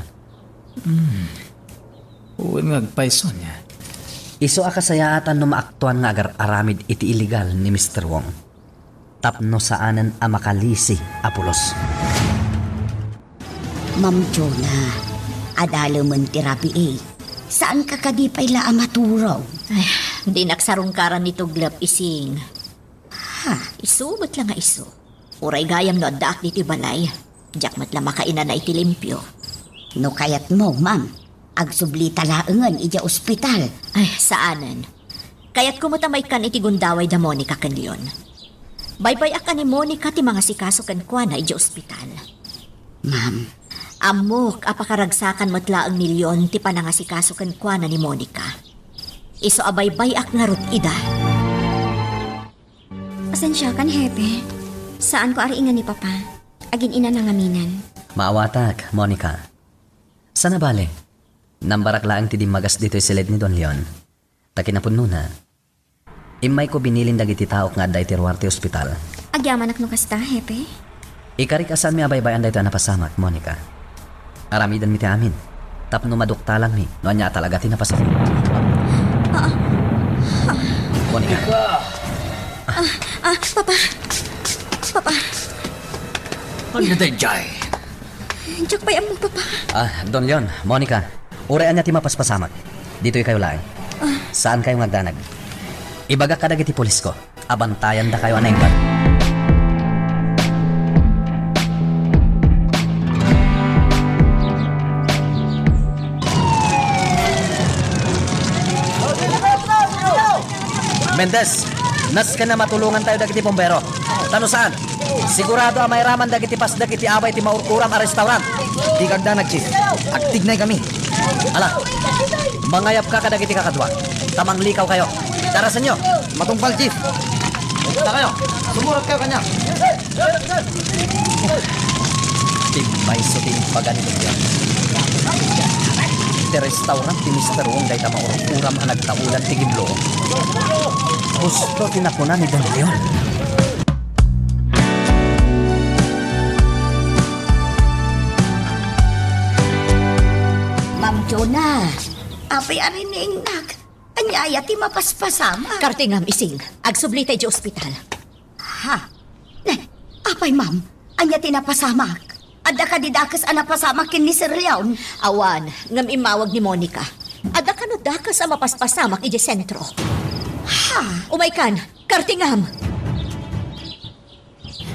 Uwin nga agpaiso niya. Iso akasayaatan no maaktuan nga agar aramid iti illegal ni Mr. Wong. Tapno saanan amakalisi apulos. Ma'am Chona, adalo man tirapi Saan ka kadipay la amaturaw? Ay, di naksarungkaran nito glap ising. Iso, ba't lang nga iso? Uray gayam no daak diti balay. Diyak mat lang makaina na iti limpyo. No kayat mo, ma'am. Agsubli talaangan ija ospital. Ay, saanan? Kayat kumutamay kan iti gundaway da Monica kan Leon. Baybay ka ni Monica ti mga sikaso kan kwa na ija ospital. Ma'am. Amok, apakaragsakan matlaang ni Leon ti panangasikaso kan kwa na ni Monica. Iso abaybay ak ngarot ida. Pasensya kan, Hepe. Saan ko ariingan ni Papa? Agin ina nangaminan. Maawatak, Monica. Sana bale? Nambarak laang ti magas dito silid ni Don Leon. Takinapunno na. Imay ko binilin dagiti tao nga day Tiruarte Hospital. Agyaman akno kasta, hepe? Ikarikasan mi abaybayan dayto napasamak, Monica. Aramidan mi ti amin. Tapno maduktalan mi, no anya talaga tinapasamak. Monica. Papa. Papa. Ano day, Jai? Diyak pa mo, Papa. Don Leon, Monica. Urayan niya ti mapaspasamak. Dito'y kayo lang. Saan kayo magdanag? Ibaga ka dagiti pulis ko. Abantayan da kayo aneng bag. Mendez, nas ka na matulungan tayo dagiti bombero. Tano saan? Sigurado ang may raman dagiti pas dagiti abay ti maururam a restaurant. Di kagdanag, Chief. Agtignay kami. Ala, mangayap ka kadagiti kakadwa. Tamang likaw kayo. Darasan nyo. Matungpal, Chief. Punta kayo. Sumurot kayo kanya. Timbay so timpagan ito yan. Ti restaurant ti Mr. Wong day tamaururam ang nagtaulan ti Giblo. Gusto tinakunan ni Don Leon. Ma'am Jonah, apay arining nag. Anyaya ti mapaspasama. Kartingam ising, agsubli tayo di ospital. Ha? Apay ma'am, anya ti napasamak. Adda ka didakas ang napasamak kin ni Sir Leon. Awan, ngam imawag ni Monica. Adda ka no dakas ang mapaspasamak iji sentro. Ha? Umaykan, kartingam.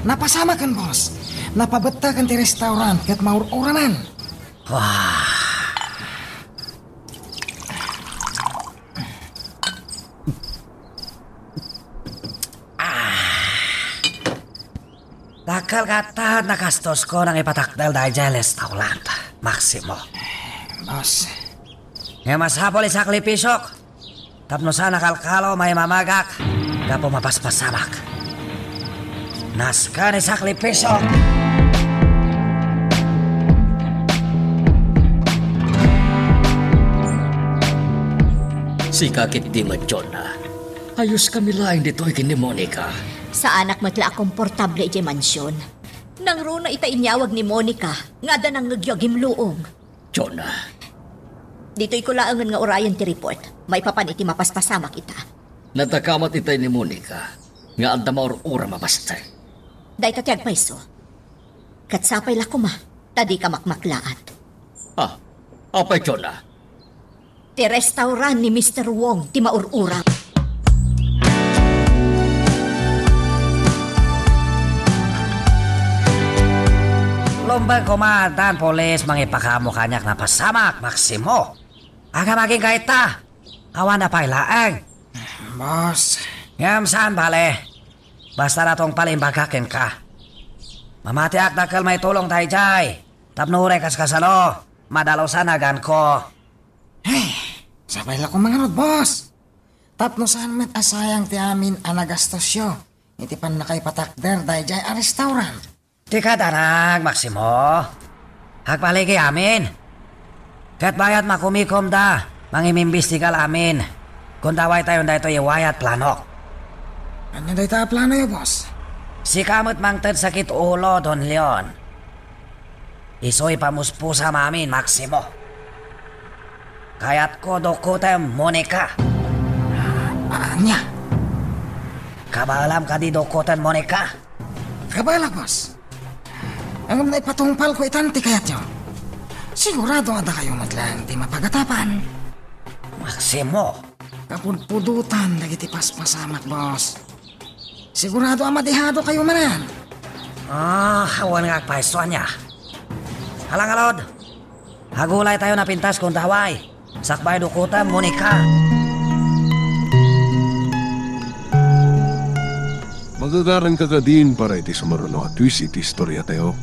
Napasama kan, boss. Napabata kan ti restaurant kat maur-uranan. Wah. Dakal kata nakastos ko nang ipatakdal dahil dyan restaurant. Maximo. Boss. Nga mas hapol isaklipisok. Tapno sa nakalkalo may mamagak. Kapo mapaspasamak. Naskan isaklipisok. Si kakit di Jonah. Ayos kami laing dito ikin ni Monica. Sa anak matla komportable iti mansyon. Nang runa ita inyawag ni Monica, nga da nang nagyagim luong. Jonah. Dito'y ko laangan nga orayan ti report. May papan iti mapaspasamak ita. Natakamat itay ni Monica. Nga anda maur-ura mabastay. Day tatiyag paiso. Katsapay la kuma, tadi ka makmaklaat. Apay Jonah. Ti restaurant ni Mr. Wong ti maur-ura. Lumbang komandan polis mangipakamo kanyak na pasamak, Maximo. Aga maging kaita. Awan na pailaang. Boss. Ngam saan bale? Basta na tong palimbagakin ka. Mamatiak dakal may tulong tayo jay. Tapnure kas kasalo. Madalaw sanagan ko. Hey, sabay lang ko manganod, boss. Tapno saan met asayang ti amin anagastos yo. Iti pan na kay patakder dahil jay a restaurant. Di ka danag, Maximo. Hagpaligi amin. Kat bayat makumikom da. Mangimimbestigal amin. Kung daway tayo da ito iwayat planok. Ano da ito plano yo, boss? Si kamot mangtad sakit ulo, Don Leon. Isoy pamuspusa mamin, Maximo. Kayat ko dokutem, Monica. Anya? Kabalam ka di dokutem, Monica. Kabala, boss. Ang na ipatungpal ko itanti kayat nyo. Sigurado ada kayo matlang di mapagatapan. Maximo. Kapudpudutan dagiti paspasamak, boss. Sigurado amadihado kayo manan. Hawan nga agpaistuan niya. Halang alod. Hagulay tayo na pintas kung daway. Sakbay dukutan, Monica. Magagaran ka ka din para iti sumaruno at twist iti istorya tayo.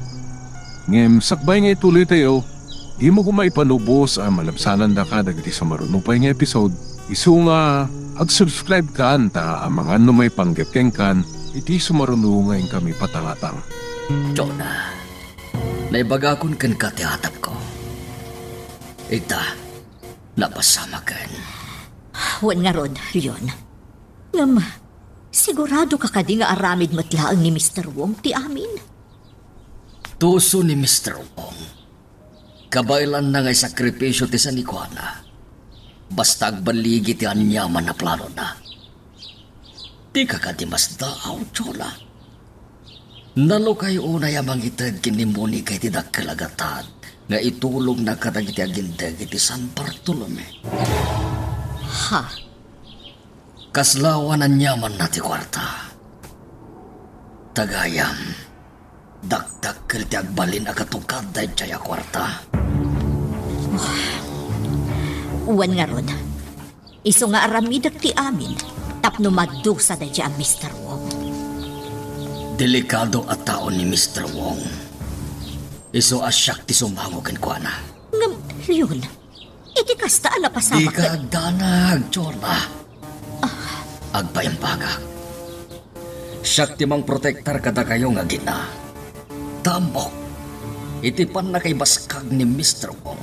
Ngem sakbay nga ituloy tayo, di mo kumaipanubos ang malabsanan da ka dagiti sumaruno pa nga episode. Isu nga ag-subscribe ka ta ang mga may panggepkeng kan iti sumaruno ngayon kami patangatang. Jonah, naibagakon kan ka ti atap ko. Ita, napasama kan. Wan nga rod, Leon. Ngam, sigurado ka kadi nga aramid matlaang ni Mr. Wong ti amin. Tuso ni Mr. Wong. Kabaylan na ngay sakripisyo ti San Iguana. Basta agbaligi ti anyaman na plano na. Di ka kadi mas daaw, Chola. Nalo kayo unay amang itag kinimuni kay ti dakkalagatan nga itulong na kadagiti agindeg iti San Bartolome. Ha? Kaslawan ang yaman na ti kwarta. Tagayam, dakdak kirti agbalin agatungkad dahil tiyaya kwarta. Uwan nga rod. Iso nga aramidak ti amin. Tapno magdusa dahil ang Mr. Wong. Delikado at taon ni Mr. Wong. Iso asyak ti sumangogan ko na. Ngam, Leon, iti kasta ala pasama Di ka agdanag, Chorla. Agbayambagak. Siyak ti mang protektar kada kayo nga gina. Tambok. Iti pan na kay baskag ni Mr. Wong.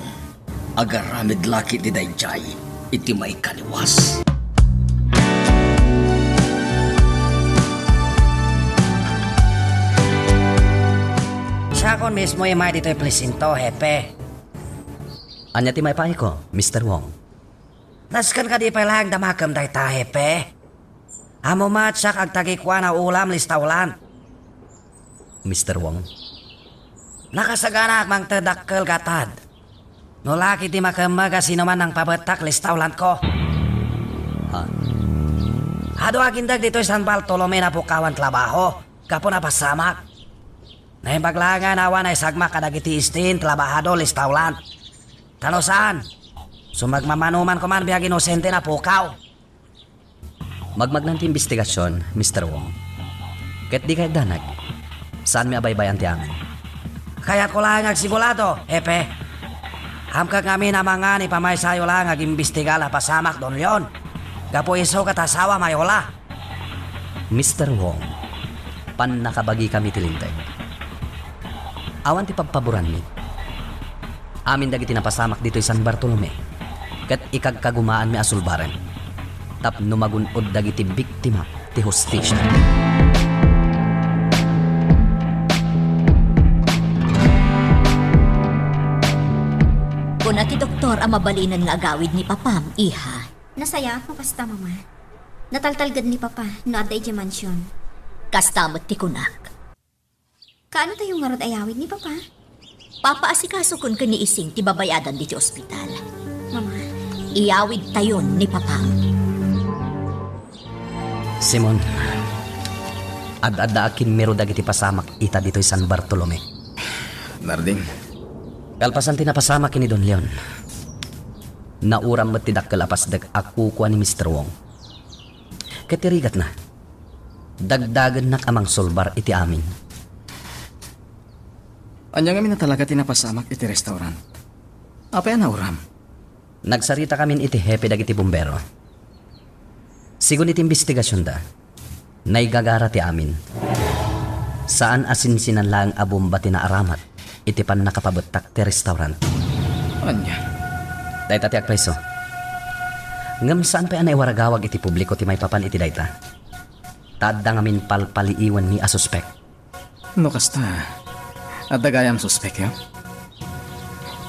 Agaramid laki ti dayjay. Iti may kaliwas. Siya kon mismo yung may dito'y plesinto, hepe. Anya ti may pahi ko, Mr. Wong. Naskan ka di pa lang damakam day ta, hepe. Amo matsak ag tagikwa na ulam listawlan. Mr. Wong. Nakasagana mang tedakkel gatad. No laki ti makamaga sino man ang pabatak listawlan ko. Ha? Hado agindag dito'y San Bartolome na pukawan trabaho. Kapo na pasamak. Naimbaglangan awan ay sagma kadagiti istin, trabahado, listawlan. Tano saan? Sumagmamanuman ko man biyag inosente na pukaw. Magmagnanti investigasyon, Mr. Wong. Ket di kayo danag. Saan may abaybayan ti amin? Kaya ko lang agsimulado, hepe. Hamkag kami na mga ni pamaysayo lang ag-imbestigala pasamak Don Leon. Gapo iso katasawa mayola. Mr. Wong, pan nakabagi kami tilinteg. Awan ti pagpaboran mi. Amin dagiti napasamak dito San Bartolome. Ket ikagkagumaan mi asulbaren. Tapno magunod dagiti biktima ti hustisya. Kuna ti doktor ang mabalinan nga agawid ni Papam, iha. Nasaya ako kasta, mama. Nataltalgad ni Papa, no aday di mansyon. Kastamot ti kunak. Kaano tayo nga rod ayawid ni Papa? Papaasikaso kun ka ni ising ti babayadan diti ospital. Mama. Iyawid tayon ni Papam. Simon, ad-adaakin mero dagiti pasamak ita dito'y San Bartolome. Narding. Kalpasan tinapasamak ni Don Leon. Nauram matidak kalapas dag akukuha ni Mr. Wong. Ketirigat na. Dagdagan na kamang solbar iti amin. Anya kami na talaga tinapasamak iti restaurant. Apa yan nauram? Nagsarita kami iti hepe dagiti bumbero. Sigun iti investigasyon da. Naigagara ti amin. Saan asinsinan lang abumba ti naaramat iti pan nakapabetak ti restaurant. Anya? Dayta ti agpreso. Ngam saan pa anay waragawag iti publiko ti may papan iti dayta. Tadda ngamin palpaliiwan ni asuspek. No kasta, at dagayam suspek ya?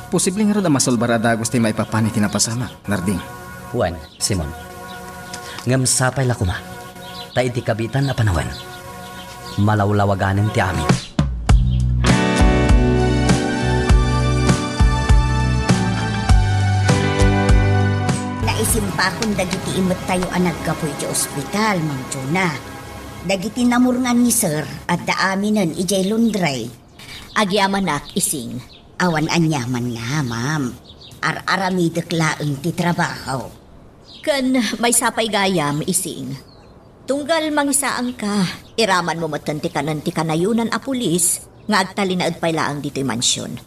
Posible nga rin ang masolbarada gusto may papan iti napasama, Narding. Juan, Simon. Ngam sapay lakuma. Ta iti kabitan na panawan. Malawlawaganin ti amin. Naisimpa kong dagiti imot tayo ang nagkapoy di ospital, Mang Juna. Dagiti namurngan ni Sir at daaminan ijay Lundray. Agyamanak ising. Awan anyaman nga, ma'am. Ar-aramidek laeng ti trabaho. Kan may sapay gayam ising. Tunggal mangisaan ka. Iraman mo matanti kanan ti kanayunan a pulis nga agtalinaad pay laang dito'y mansyon.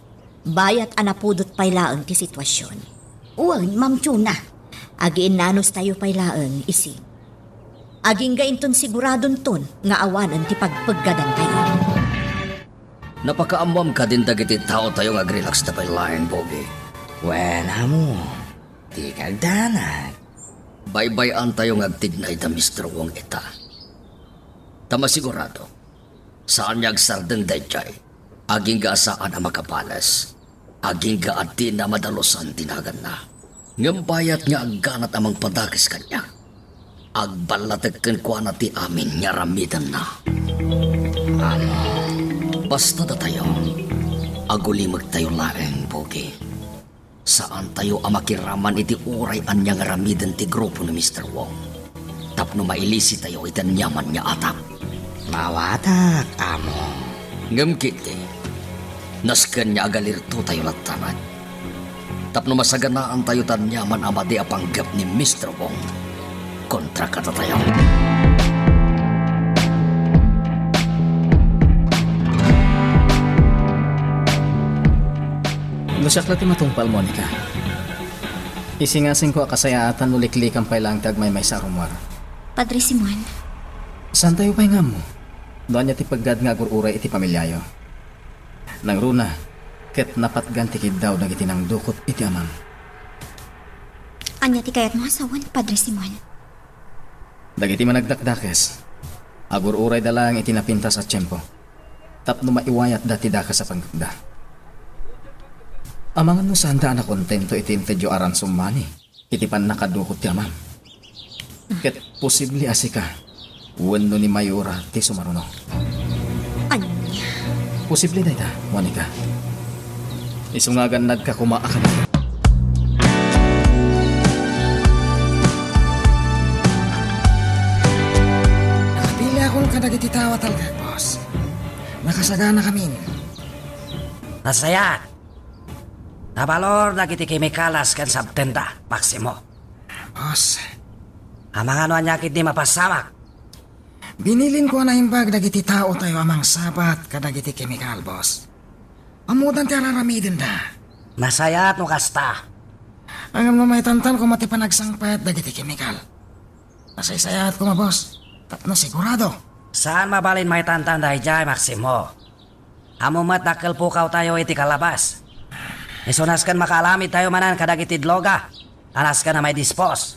Bayat anapudot pay laang ti sitwasyon. Uwan, Ma'am Juna. Agiin nanos tayo pay laang ising. Aging gainton siguradon ton nga awanan ti pagpaggadan tayo. Napakaamwam ka din dagiti tao tayo nga relax na pay laing, Bobby. Well, amo. Di kagdanag. Baybayan tayo ngagtignay da Mr. Wong ita. Tama sigurado, saan niyag sardeng dayjay, aging gaasaan ang makapalas, aging gaati na madalosan tinagan na. Ngambayat nga agganat amang padakis kanya, agbalatagkan ko na ti amin nga ramidan na. Basta da tayo, agulimag tayo laeng, Bogi. Saan tayo amakiraman iti uray anyang ramidan ti grupo ni Mr. Wong. Tapno mailisi tayo itan yaman niya atap. Mawatak, amo. Ngam kiti, nasken niya agalirto tayo latanat. Tapno masaganaan tayo tan yaman amadi apanggap ni Mr. Wong. Kontra kata tayo. Lusyak lati matungpal, Monica. Isingasing ko akasayaatan nuliklik ang pailang tagmay may sa rumwar. Padre Simon. Saan tayo pa'y nga mo? Doon niya ti paggad nga gururay iti pamilyayo. Nang runa, ket napatgan ti daw dagiti nang dukot iti amam. Anya ti kayat mo asawan, Padre Simon. Dagiti managdakdakes, agururay dalang iti napinta sa tiyempo. Tapno maiwayat dati daka sa panggagda. Amangan no sanda na kontento iti intedyo aran summani, iti pan nakadukot ti amam. Ket posible asika, wano ni Mayora ti sumaruno. Anya? Posible na ita, Monica. Isungagan nagkakumaakan na. Nakapili akong kadagiti tawa talaga, boss. Nakasagana kami. Nasayat. Nabalor dagiti kemikalas kan sabtenda, Maximo. Boss, Amang ano anyakit di mapasamak. binilin ko na imbag dagiti tao tayo amang sabat kadagiti kemikal, boss. Amudan ti araramidin da. Nasayat no kasta. Ang may tantan ko mati panagsangpet dagiti kemikal. Nasaysayat ko ma, boss. Tapno sigurado. Saan mabalin may tantan dahi jay, Maximo? Amumat dakkel pukaw tayo iti kalabas. Isunaskan makalamit tayo manan kadagiti dloga. Anas ka na may dispos.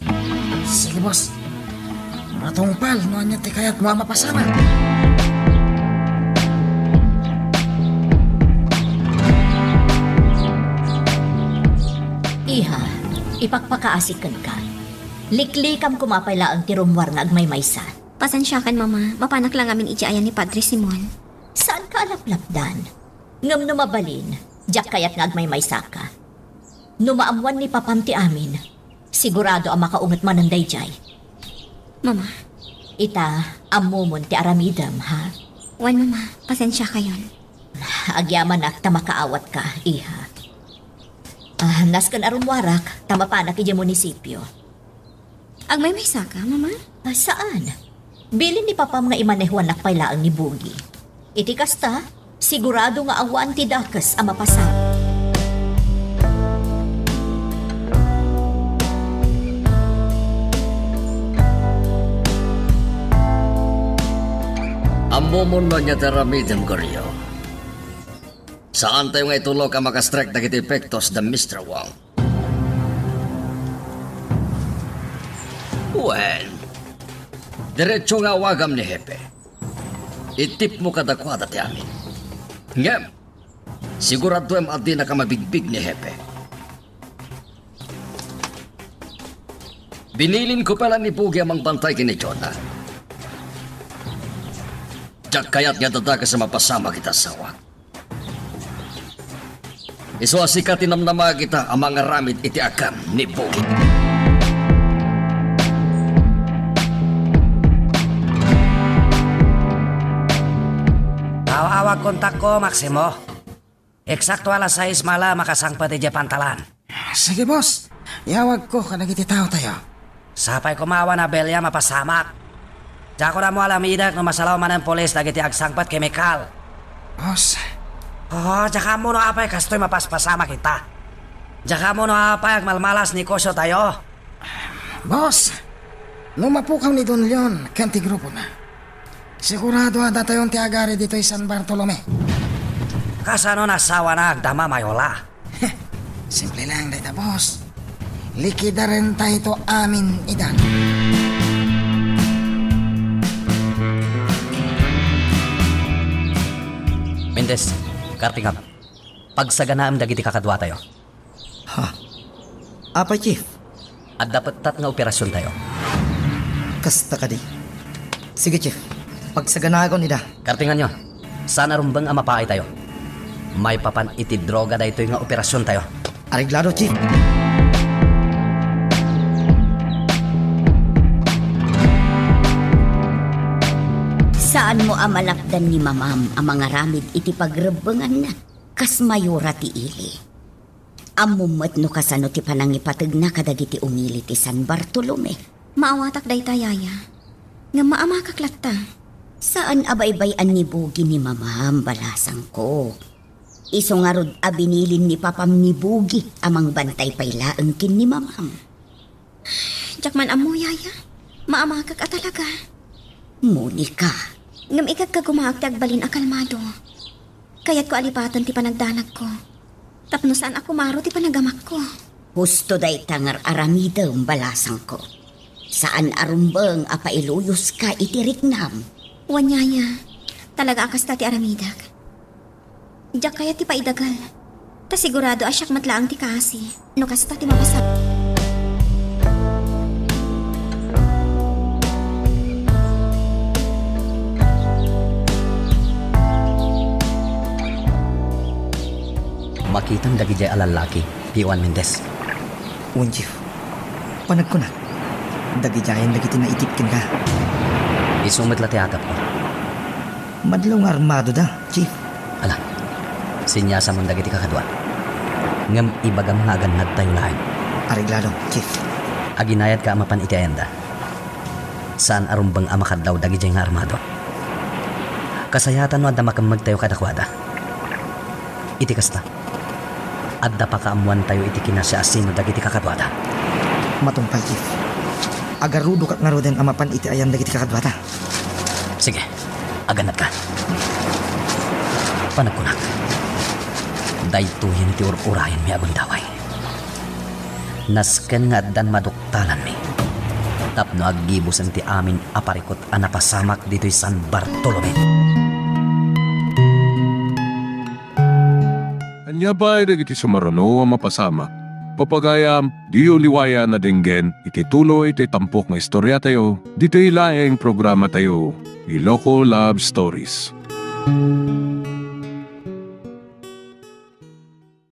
Sige, boss. Matungpal, no anya ti kayat mo mapasama. Iha, ipagpakaasikan ka. Liklikam kumapayla ang tirumwar nga agmaymaysa. Pasensyakan, Mama. Mapanak lang amin itiayan ni Padre Simon. Saan ka alaplapdan? Ngam numabalin, jak kayat nga agmaymaysa ka. Numaamuan ni papam ti amin. Sigurado ang makaungat mananday jay. Mama. Ita, amumon ti aramidam, ha? Wan, Mama. Pasensya kayon. Agyaman ak tamakaawat ka, iha. Naskan arumwarak, tamapanak iti munisipyo. Agmaymaysa ka, Mama? Saan? Bilin ni papam nga imanehwan nakpailaang ni Bugi. Iti kasta, sigurado nga awan ti dakas ang mapasam. Amomon na niya taramidem Goryo. Saan tayo nga itulog ang makastrike na kiti epektos da Mr. Wong? Well, diretso nga wagam ni Hepe. Itip mo kadakwada ti amin. Ngem, sigurado em adi na ka mabigbig ni Hepe. Binilin ko pala ni Pugi amang bantay kini Jonah. Diyak kaya't nga dadaga sa mapasama kita sawak. Isuasika tinamnama kita ang mga ramid iti akam ni Pugi. Awag kontak ko, Maximo. Eksakto alas 6 mala makasangpat iti pantalan. Sige, boss. Iawag ko kadagiti tao tayo. Sapay kumawa na belya mapasamak. Diya ko na mo alamidak no masalaw man ang polis dagiti agsangpat kemikal. Boss. Diya ka mo no apay kastoy mapaspasama kita. Diya ka mo no apay agmalmalas ni Kosyo tayo. Boss, lumapukaw ni Don Leon, kanti grupo na. Sigurado ada tayong tiagari dito ay San Bartolome. Kasano nasawa na agdama mayola? Simple lang, data boss. Likidarin tayo ito amin idan. Mendez, Kartingam, pagsaganaam dagiti kakadwa tayo. Ha? Apa, Chief? At dapat tat nga operasyon tayo. Kasta ka di. Sige, Chief. Pagsagana ko nida. Kartingan nyo, sana rumbang amapaay tayo. May papan iti droga da ito nga operasyon tayo. Areglado, Chief. Saan mo amalakdan ni mamam ang mga ramid iti pagrebengan na kas mayura ti ili. Amumat no kasano ti panangipatag na kadagiti umili ti San Bartolome. Maawatak day tayaya. Nga maamakaklat Saan abaybayan ni Bugi ni mamam balasang ko. Iso nga rod abinilin ni papam ni Bugi amang bantay paylaang kin ni mamam. Jakman amo yaya. Maamakak talaga. Monica. Ngam ikagkagumaag ti agbalin a kalmado. Kaya't ko alipatan ti panagdanag ko. Tapno saan ako maro ti panagamak ko. Husto day tangar aramidang balasang ko. Saan arumbang apailuyos ka itiriknam. Wanyaya, talaga akas ti aramidag. Diyak kaya ti paidagal. Ta sigurado asyak matlaang ti kasi. No kasta ti mapasap. Makitang dagijay alalaki, P1 Mendez. Chief. Panag ko na. Dagijayan dagiti na itipkin ka. Isumit la ti atap ko. Madlong armado da, Chief. Ala, sinyasa mong dagiti kakadwa. Ngam ibagam nga ganad tayo lahat. Areglado, Chief. Aginayad ka amapan iti ayanda. Saan arumbang amakad daw dagijay nga armado? Kasayatan mo at damakam tayo kadakwada. Iti kasta. Adda pa kaamuan tayo iti kinasya asino dagiti kakadwada. Matumpal, Chief. Agarudo kat nga roden amapan iti ayan dagiti kakadwada. Sige, aganat ka. Panagkunak. Daytoyin iti urayan mi agon daway. Nasken nga dan maduktalan mi. Tapno aggibusan ti amin aparikot anapasamak dito'y San Bartolome. Anya ba iti sumarano ang mapasama? Papagayam, di uliwaya na dinggen, iti tuloy iti tampok nga istorya tayo, dito ilaeng programa tayo, Iloko Love Stories.